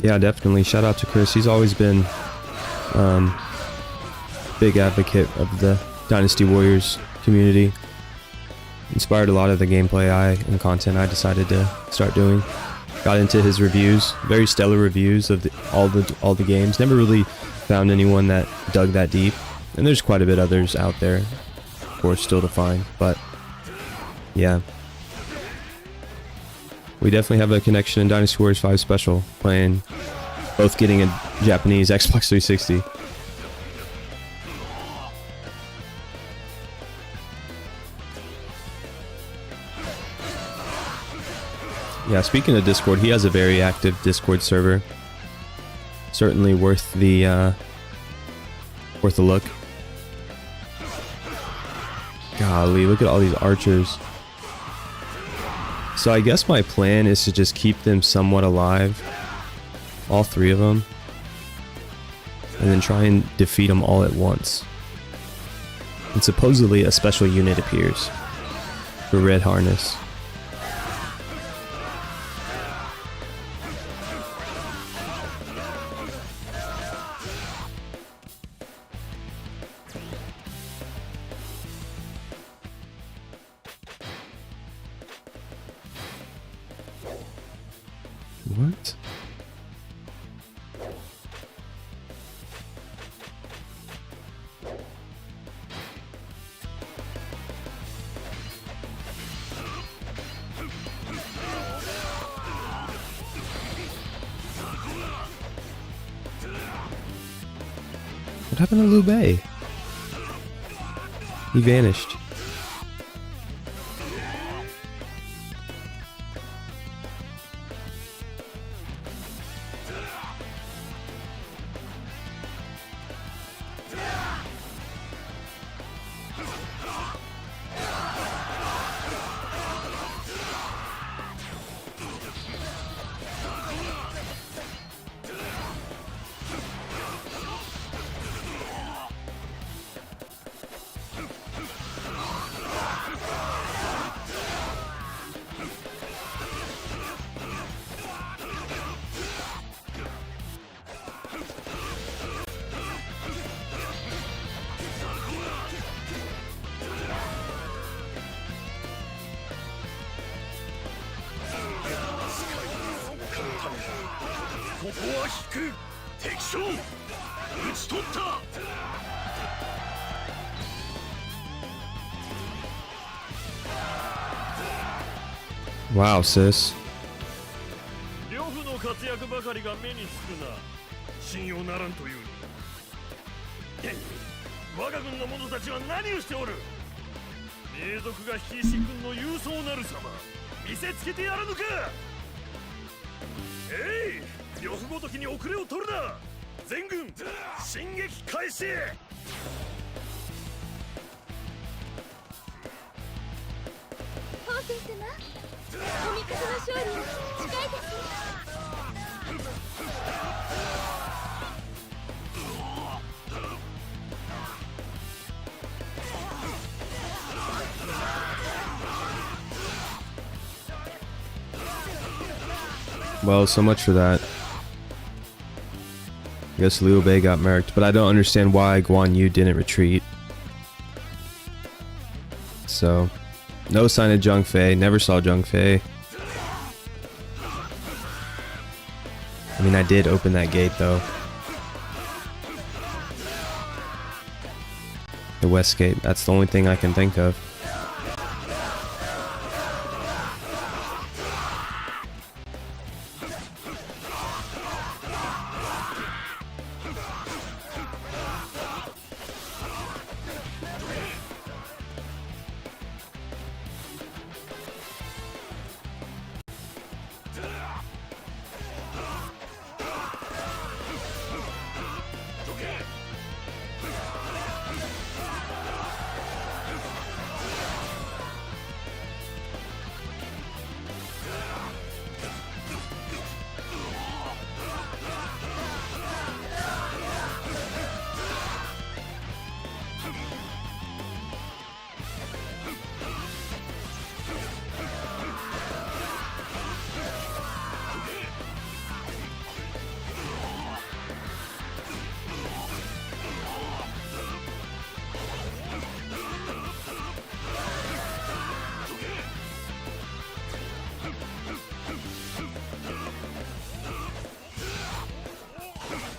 Yeah, definitely. Shout out to Chris. He's always been big advocate of the Dynasty Warriors community. Inspired a lot of the gameplay and content I decided to start doing. Got into his reviews, very stellar reviews of all the games. Never really found anyone that dug that deep, and there's quite a bit others out there, of course, still to find. But yeah. We definitely have a connection in Dynasty Warriors 5 Special, playing, both getting a Japanese Xbox 360. Yeah, speaking of Discord, he has a very active Discord server. Certainly worth the look. Golly, look at all these archers. So I guess my plan is to just keep them somewhat alive, all three of them, and then try and defeat them all at once. And supposedly a special unit appears for Red Harness. What? What happened to Liu Bei? He vanished. Wow, sis. Well, so much for that. I guess Liu Bei got murked, but I don't understand why Guan Yu didn't retreat. So, no sign of Zhang Fei. Never saw Zhang Fei. I mean, I did open that gate, though. The West Gate. That's the only thing I can think of.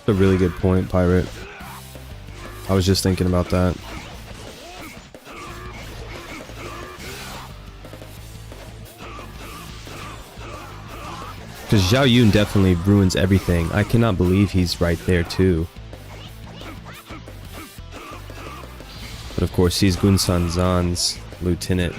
A really good point, Pirate. I was just thinking about that. Because Zhao Yun definitely ruins everything. I cannot believe he's right there too. But of course he's Gunsan Zan's lieutenant.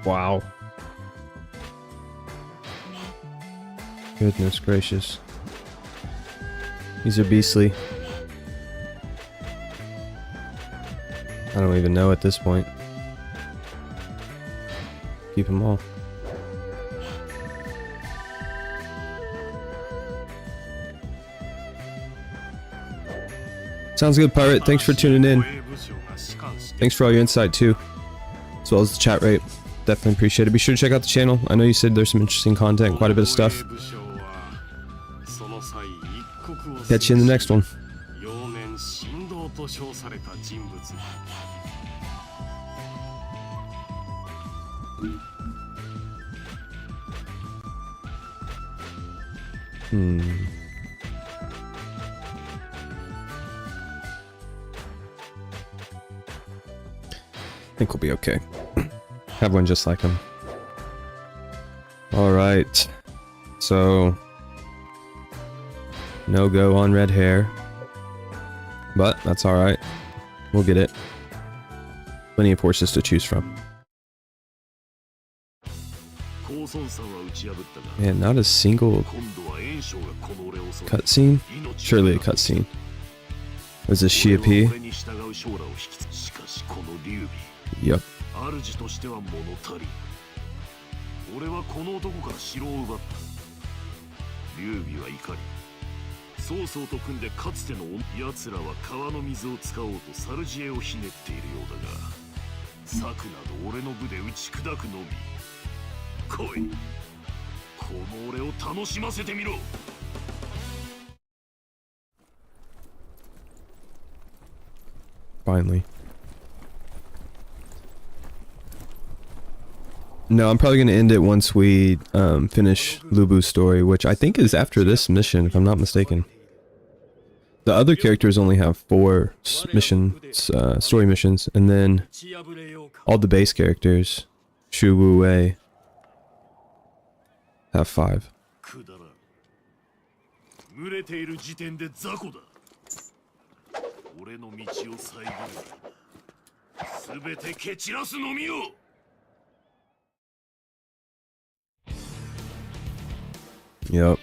Wow. Goodness gracious. These are beastly. I don't even know at this point. Keep them all. Sounds good, Pirate. Thanks for tuning in. Thanks for all your insight too, as well as the chat rate. Definitely appreciate it. Be sure to check out the channel. I know you said there's some interesting content, quite a bit of stuff. Catch you in the next one. I think we'll be okay. Have one just like him. Alright. So, no go on red hair. But that's alright. We'll get it. Plenty of horses to choose from. Man, not a single cutscene. Surely a cutscene. Was this Xia Pi? Yep. 主としては物足りん。俺はこの男から城を奪った。劉備は怒り、曹操と組んでかつての奴らは川の水を使おうと猿知恵をひねっているようだが、策など俺の部で打ち砕くのみ。来い。この俺を楽しませてみろ。Finally. No, I'm probably going to end it once we finish Lubu's story, which I think is after this mission, if I'm not mistaken. The other characters only have 4 missions, story missions, and then all the base characters, Shu Wu Wei, have 5. 俺の道を遮る。すべて蹴散らすのみよ。Yep.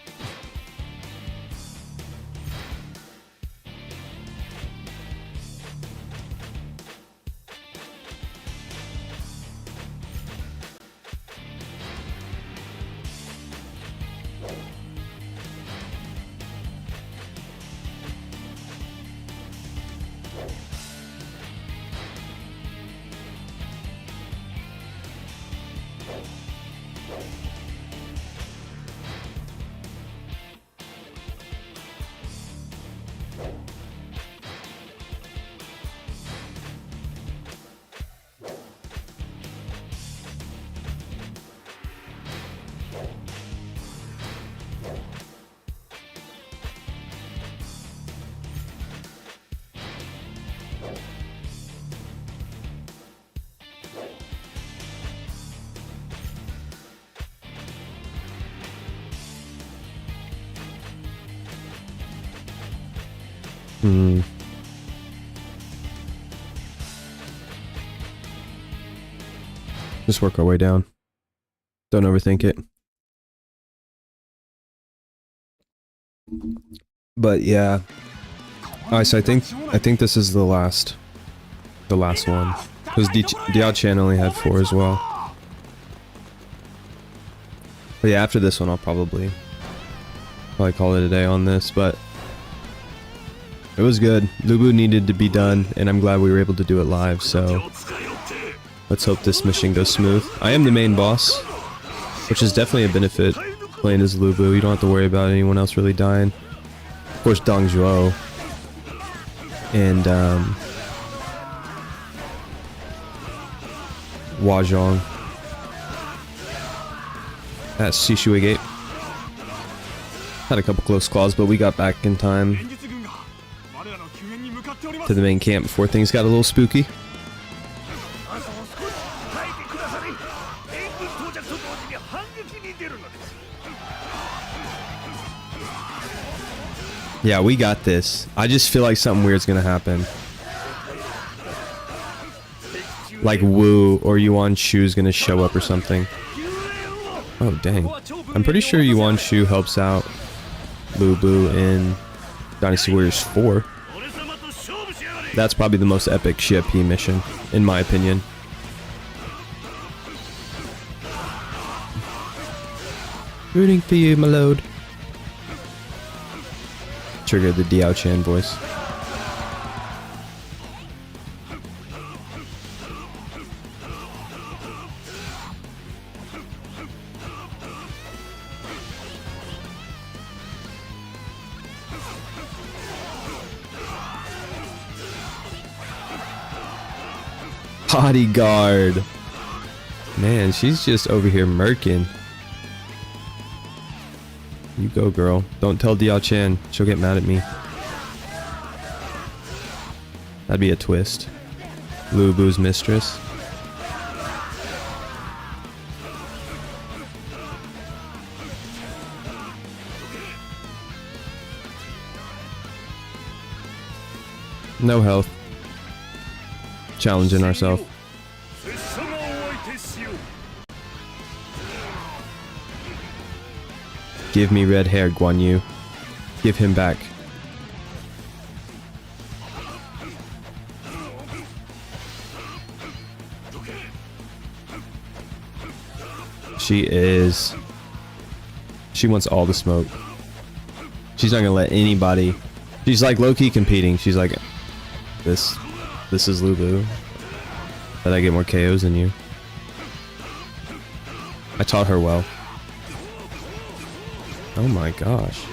Just work our way down. Don't overthink it. But yeah. Alright, so I think this is the last one. Because Diao Chan only had 4 as well. But yeah, after this one I'll probably call it a day on this, but it was good. Lubu needed to be done, and I'm glad we were able to do it live, so let's hope this mission goes smooth. I am the main boss, which is definitely a benefit playing as Lubu. You don't have to worry about anyone else really dying. Of course, Dong Zhuo and Hua Zhong at Shui Gate. Had a couple close calls, but we got back in time to the main camp before things got a little spooky. Yeah, we got this. I just feel like something weird's gonna happen. Like Wu or Yuan Shu's gonna show up or something. Oh, dang. I'm pretty sure Yuan Shu helps out Lubu in Dynasty Warriors 4. That's probably the most epic Xia Pi mission, in my opinion. Rooting for you, my lord. Trigger the Diao Chan voice. Bodyguard. Man, she's just over here murking. You go, girl. Don't tell Diao Chan. She'll get mad at me. That'd be a twist. Lubu's mistress. No health. Challenging ourselves. Give me red hair, Guan Yu. Give him back She is. She wants all the smoke. She's not gonna let anybody. She's like low-key competing. She's like, this is Lubu. But I get more KOs than you. I taught her well. Oh my gosh.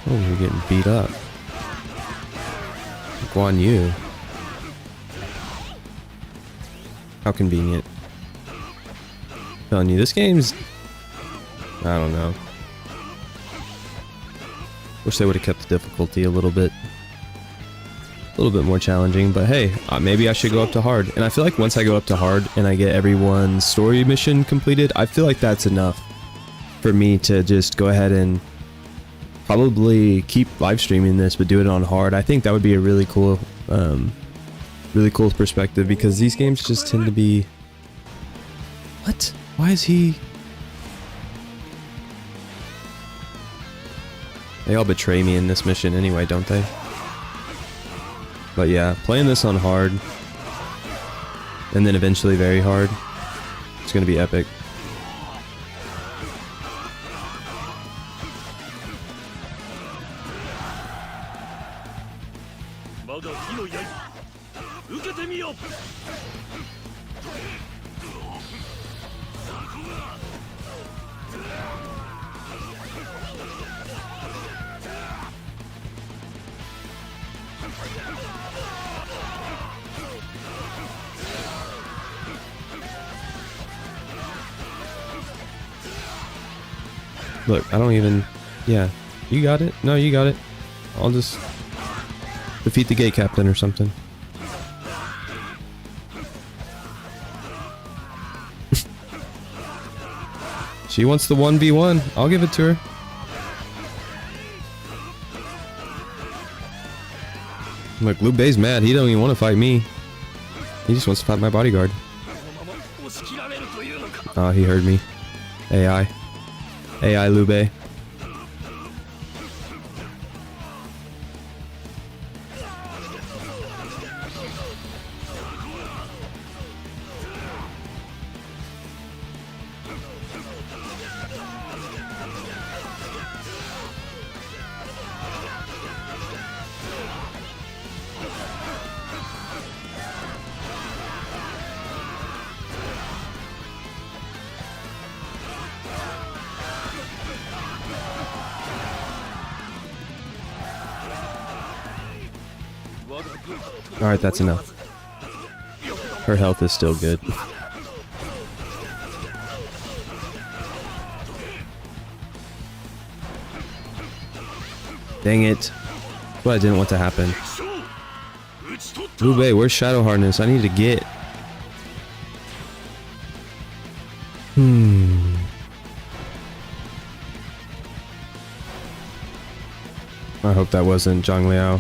Oh, you're getting beat up. Guan Yu. How convenient. I'm telling you, this game's... I don't know. Wish they would have kept the difficulty a little bit more challenging, but hey, maybe I should go up to hard. And I feel like once I go up to hard and I get everyone's story mission completed, I feel like that's enough for me to just go ahead and probably keep live streaming this, but do it on hard. I think that would be a really cool perspective, because these games just tend to be... What? Why is he... They all betray me in this mission anyway, don't they? But yeah, playing this on hard, and then eventually very hard, it's gonna be epic. Look, I don't even... Yeah. You got it? No, you got it. I'll just... defeat the gate captain or something. She wants the 1v1. I'll give it to her. Look, Liu Bei's mad. He don't even want to fight me. He just wants to fight my bodyguard. Oh, he heard me. AI. AI Liu Bei. Alright, that's enough. Her health is still good. Dang it. That's what I didn't want to happen. Liu Bei, where's Shadow Hardness? I need to get... I hope that wasn't Zhang Liao.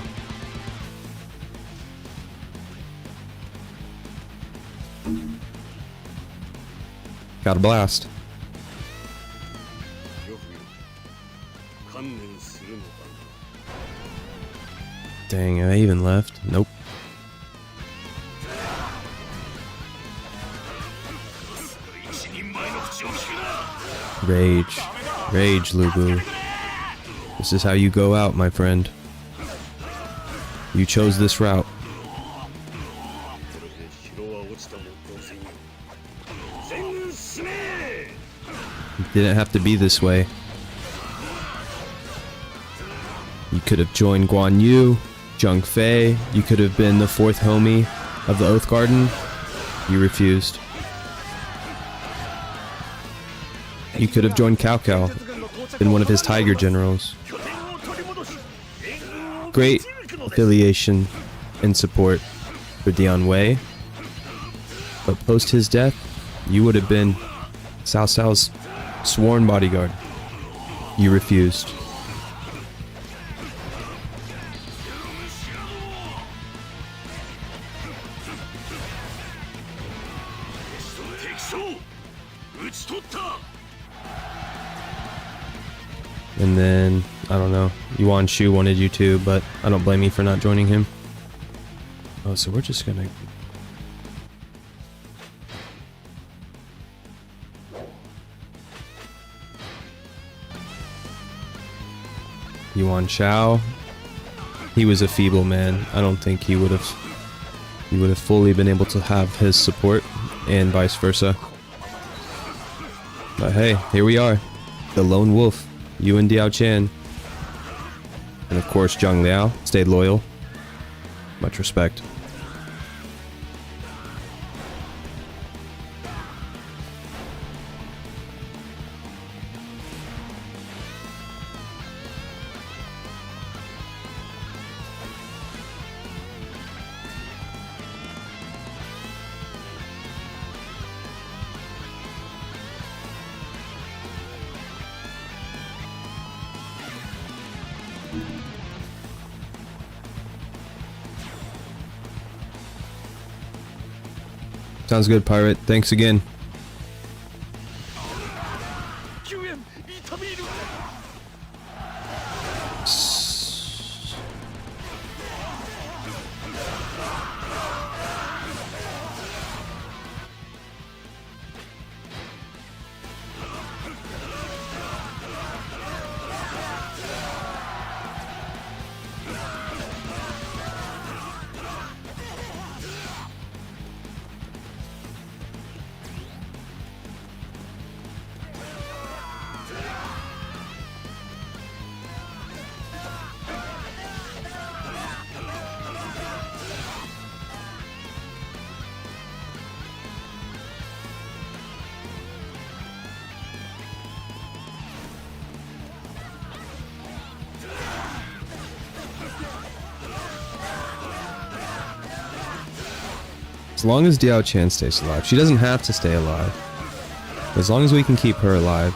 Got a blast. Dang, I even left? Nope. Rage. Rage, Lubu. This is how you go out, my friend. You chose this route. It didn't have to be this way. You could have joined Guan Yu, Zheng Fei. You could have been the fourth homie of the Oath Garden. You refused. You could have joined Cao Cao, been one of his tiger generals. Great affiliation and support for Dian Wei. But post his death, you would have been Cao Cao's sworn bodyguard. You refused. And then, I don't know, Yuan Shu wanted you to, but I don't blame you for not joining him. Oh, so we're just gonna... Yuan Shao. He was a feeble man. I don't think he would have fully been able to have his support, and vice versa. But hey, here we are. The lone wolf, Yuan Diao Chan. And of course, Zhang Liao stayed loyal. Much respect. Sounds good, Pirate. Thanks again. As long as Diao Chan stays alive. She doesn't have to stay alive. As long as we can keep her alive.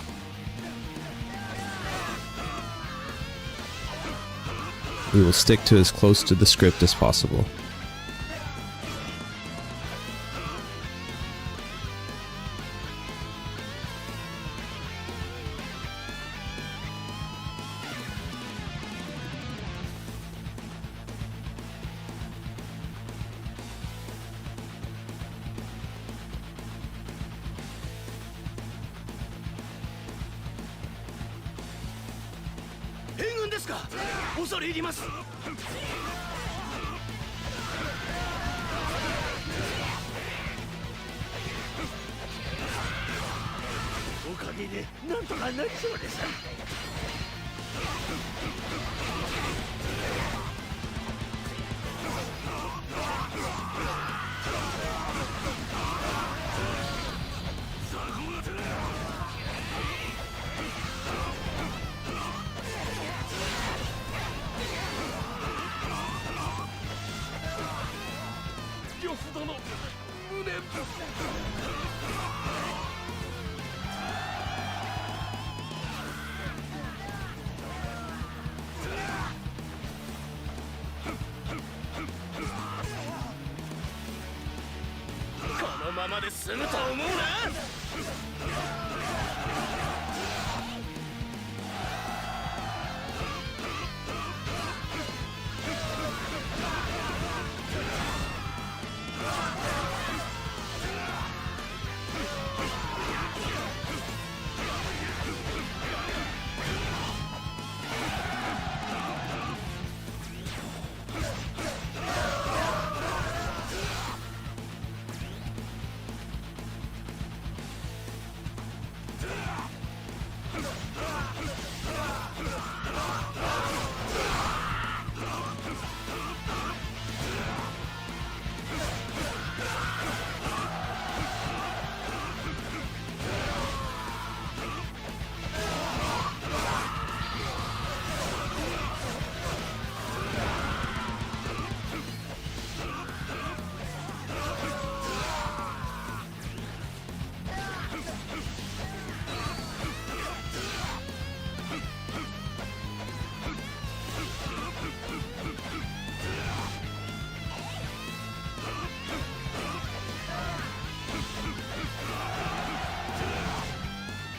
We will stick to as close to the script as possible.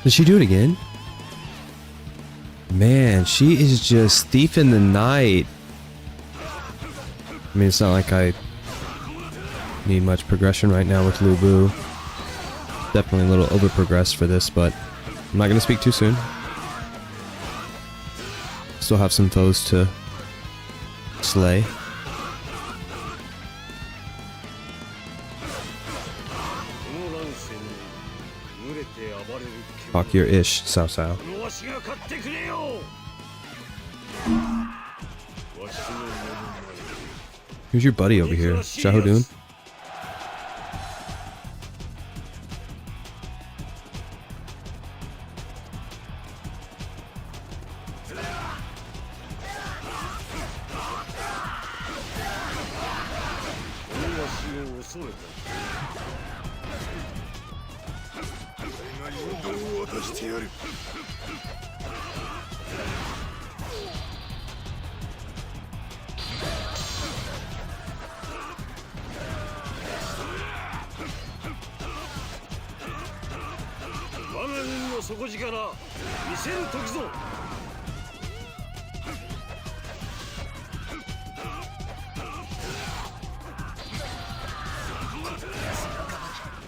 Did she do it again? Man, she is just thief in the night. I mean, it's not like I need much progression right now with Lu Bu. Definitely a little over progressed for this, but I'm not going to speak too soon. Still have some foes to slay. Fuck your ish, Sao Sao. Who's your buddy over here? Shahodun?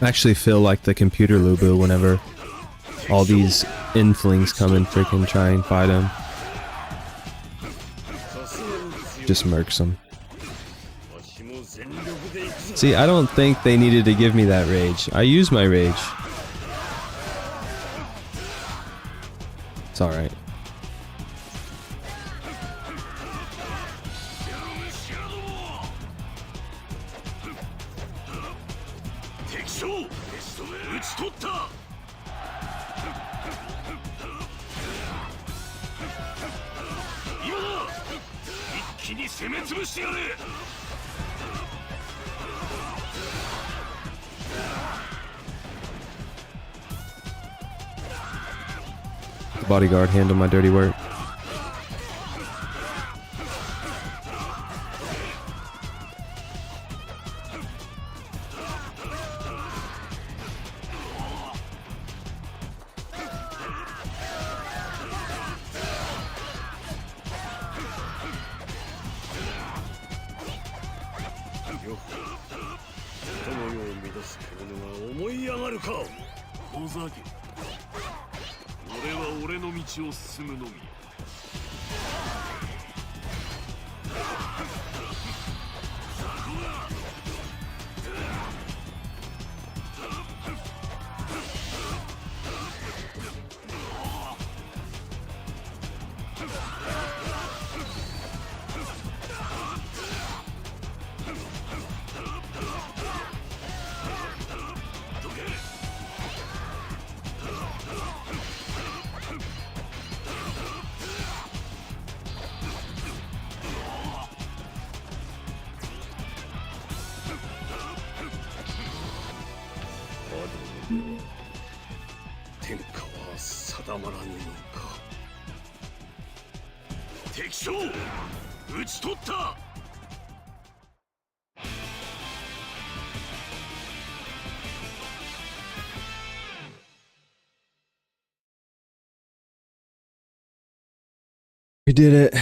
I actually feel like the computer Lubu whenever all these inflings come and freaking try and fight him. Just murks him. See, I don't think they needed to give me that rage. I use my rage. It's alright. The bodyguard handle my dirty work. We did it.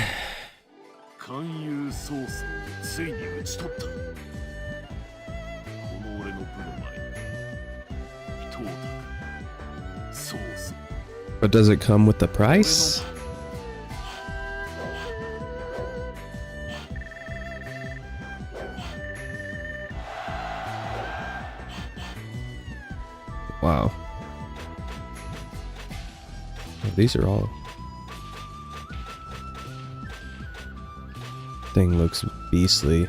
勧誘ソースをついに討ち取った。この俺の部の前に到達。ソース。But does it come with the price? Wow. These are all... Thing looks beastly.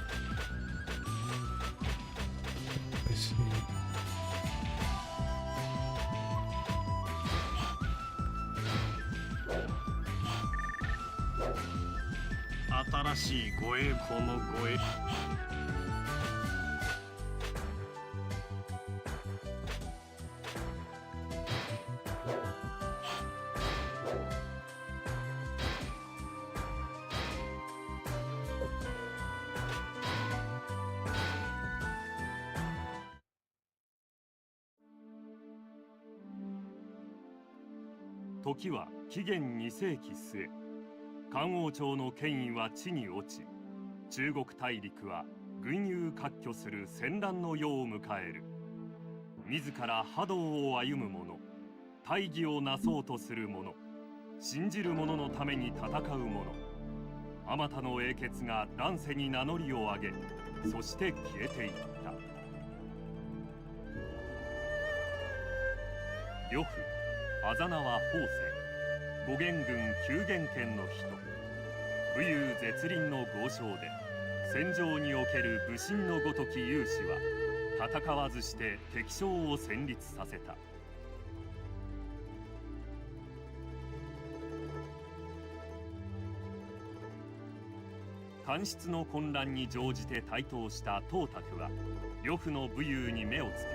I see.「時は紀元2世紀末、漢王朝の権威は地に落ち、中国大陸は群雄割拠する戦乱の世を迎える。自ら覇道を歩む者、大義をなそうとする者、信じる者のために戦う者。あまたの英傑が乱世に名乗りを上げ、そして消えていった。呂布、あざ名は法政、五元軍九元県の人。武勇絶倫の豪商で、戦場における武神のごとき勇士は戦わずして敵将を戦慄させた。官室の混乱に乗じて台頭した董卓は呂布の武勇に目をつけ、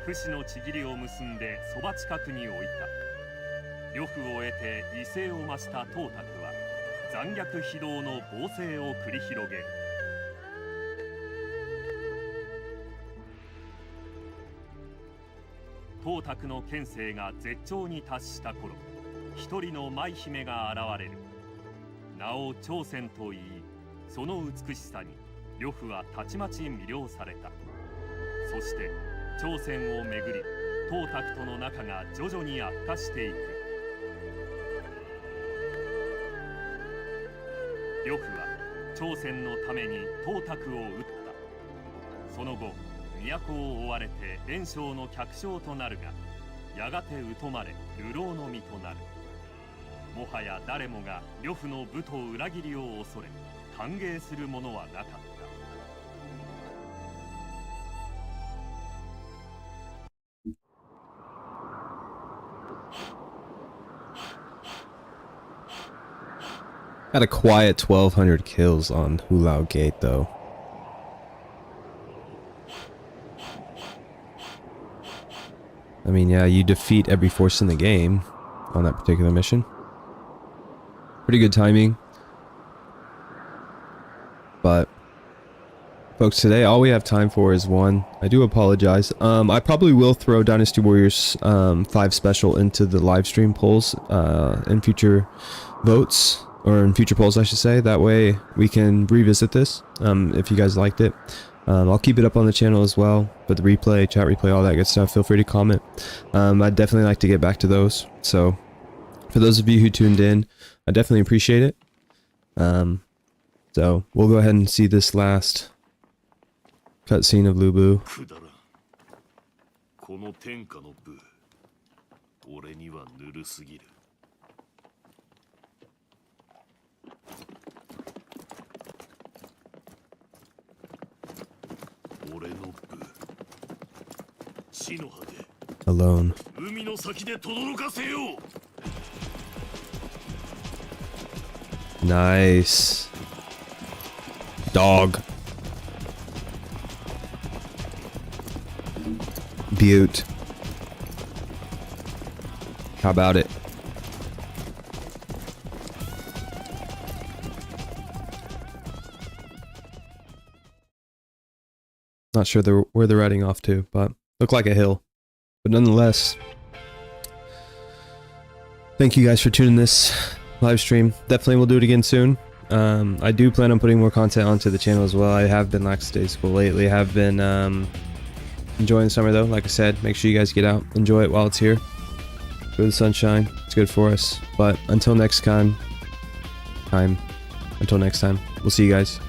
不死のちぎりを結んでそば近くに置いた。呂布を得て威勢を増した董卓は残虐非道の暴政を繰り広げる。董卓の権勢が絶頂に達した頃、一人の舞姫が現れる。名を朝鮮と言い、その美しさに呂布はたちまち魅了された。そして朝鮮をめぐり董卓との仲が徐々に悪化していく。呂布は朝鮮のために董卓を討った。その後都を追われて袁紹の客商となるが、やがて疎まれ流浪の身となる。もはや誰もが呂布の武と裏切りを恐れ歓迎するものはなかった。Got a quiet 1,200 kills on Lao Gate though. I mean, yeah, you defeat every force in the game on that particular mission. Pretty good timing. But folks, today all we have time for is one. I do apologize. I probably will throw Dynasty Warriors 5 special into the live stream polls in future votes, or in future polls I should say. That way we can revisit this if you guys liked it. I'll keep it up on the channel as well, but the replay, chat replay, all that good stuff, feel free to comment. I'd definitely like to get back to those. So for those of you who tuned in, I definitely appreciate it. So we'll go ahead and see this last cutscene of Lubu. この天下の部、俺にはぬるすぎる。俺の部、地の果て、 Alone. 海の先で轟かせよう。 Nice. Dog. Butte. How about it? Not sure where they're riding off to, but look like a hill. But nonetheless, thank you guys for tuning this live stream. Definitely we'll do it again soon. I do plan on putting more content onto the channel as well. I have been lackadaisical lately. I have been enjoying the summer though. Like I said, make sure you guys get out, enjoy it while it's here. Enjoy the sunshine. It's good for us. But until next time, we'll see you guys.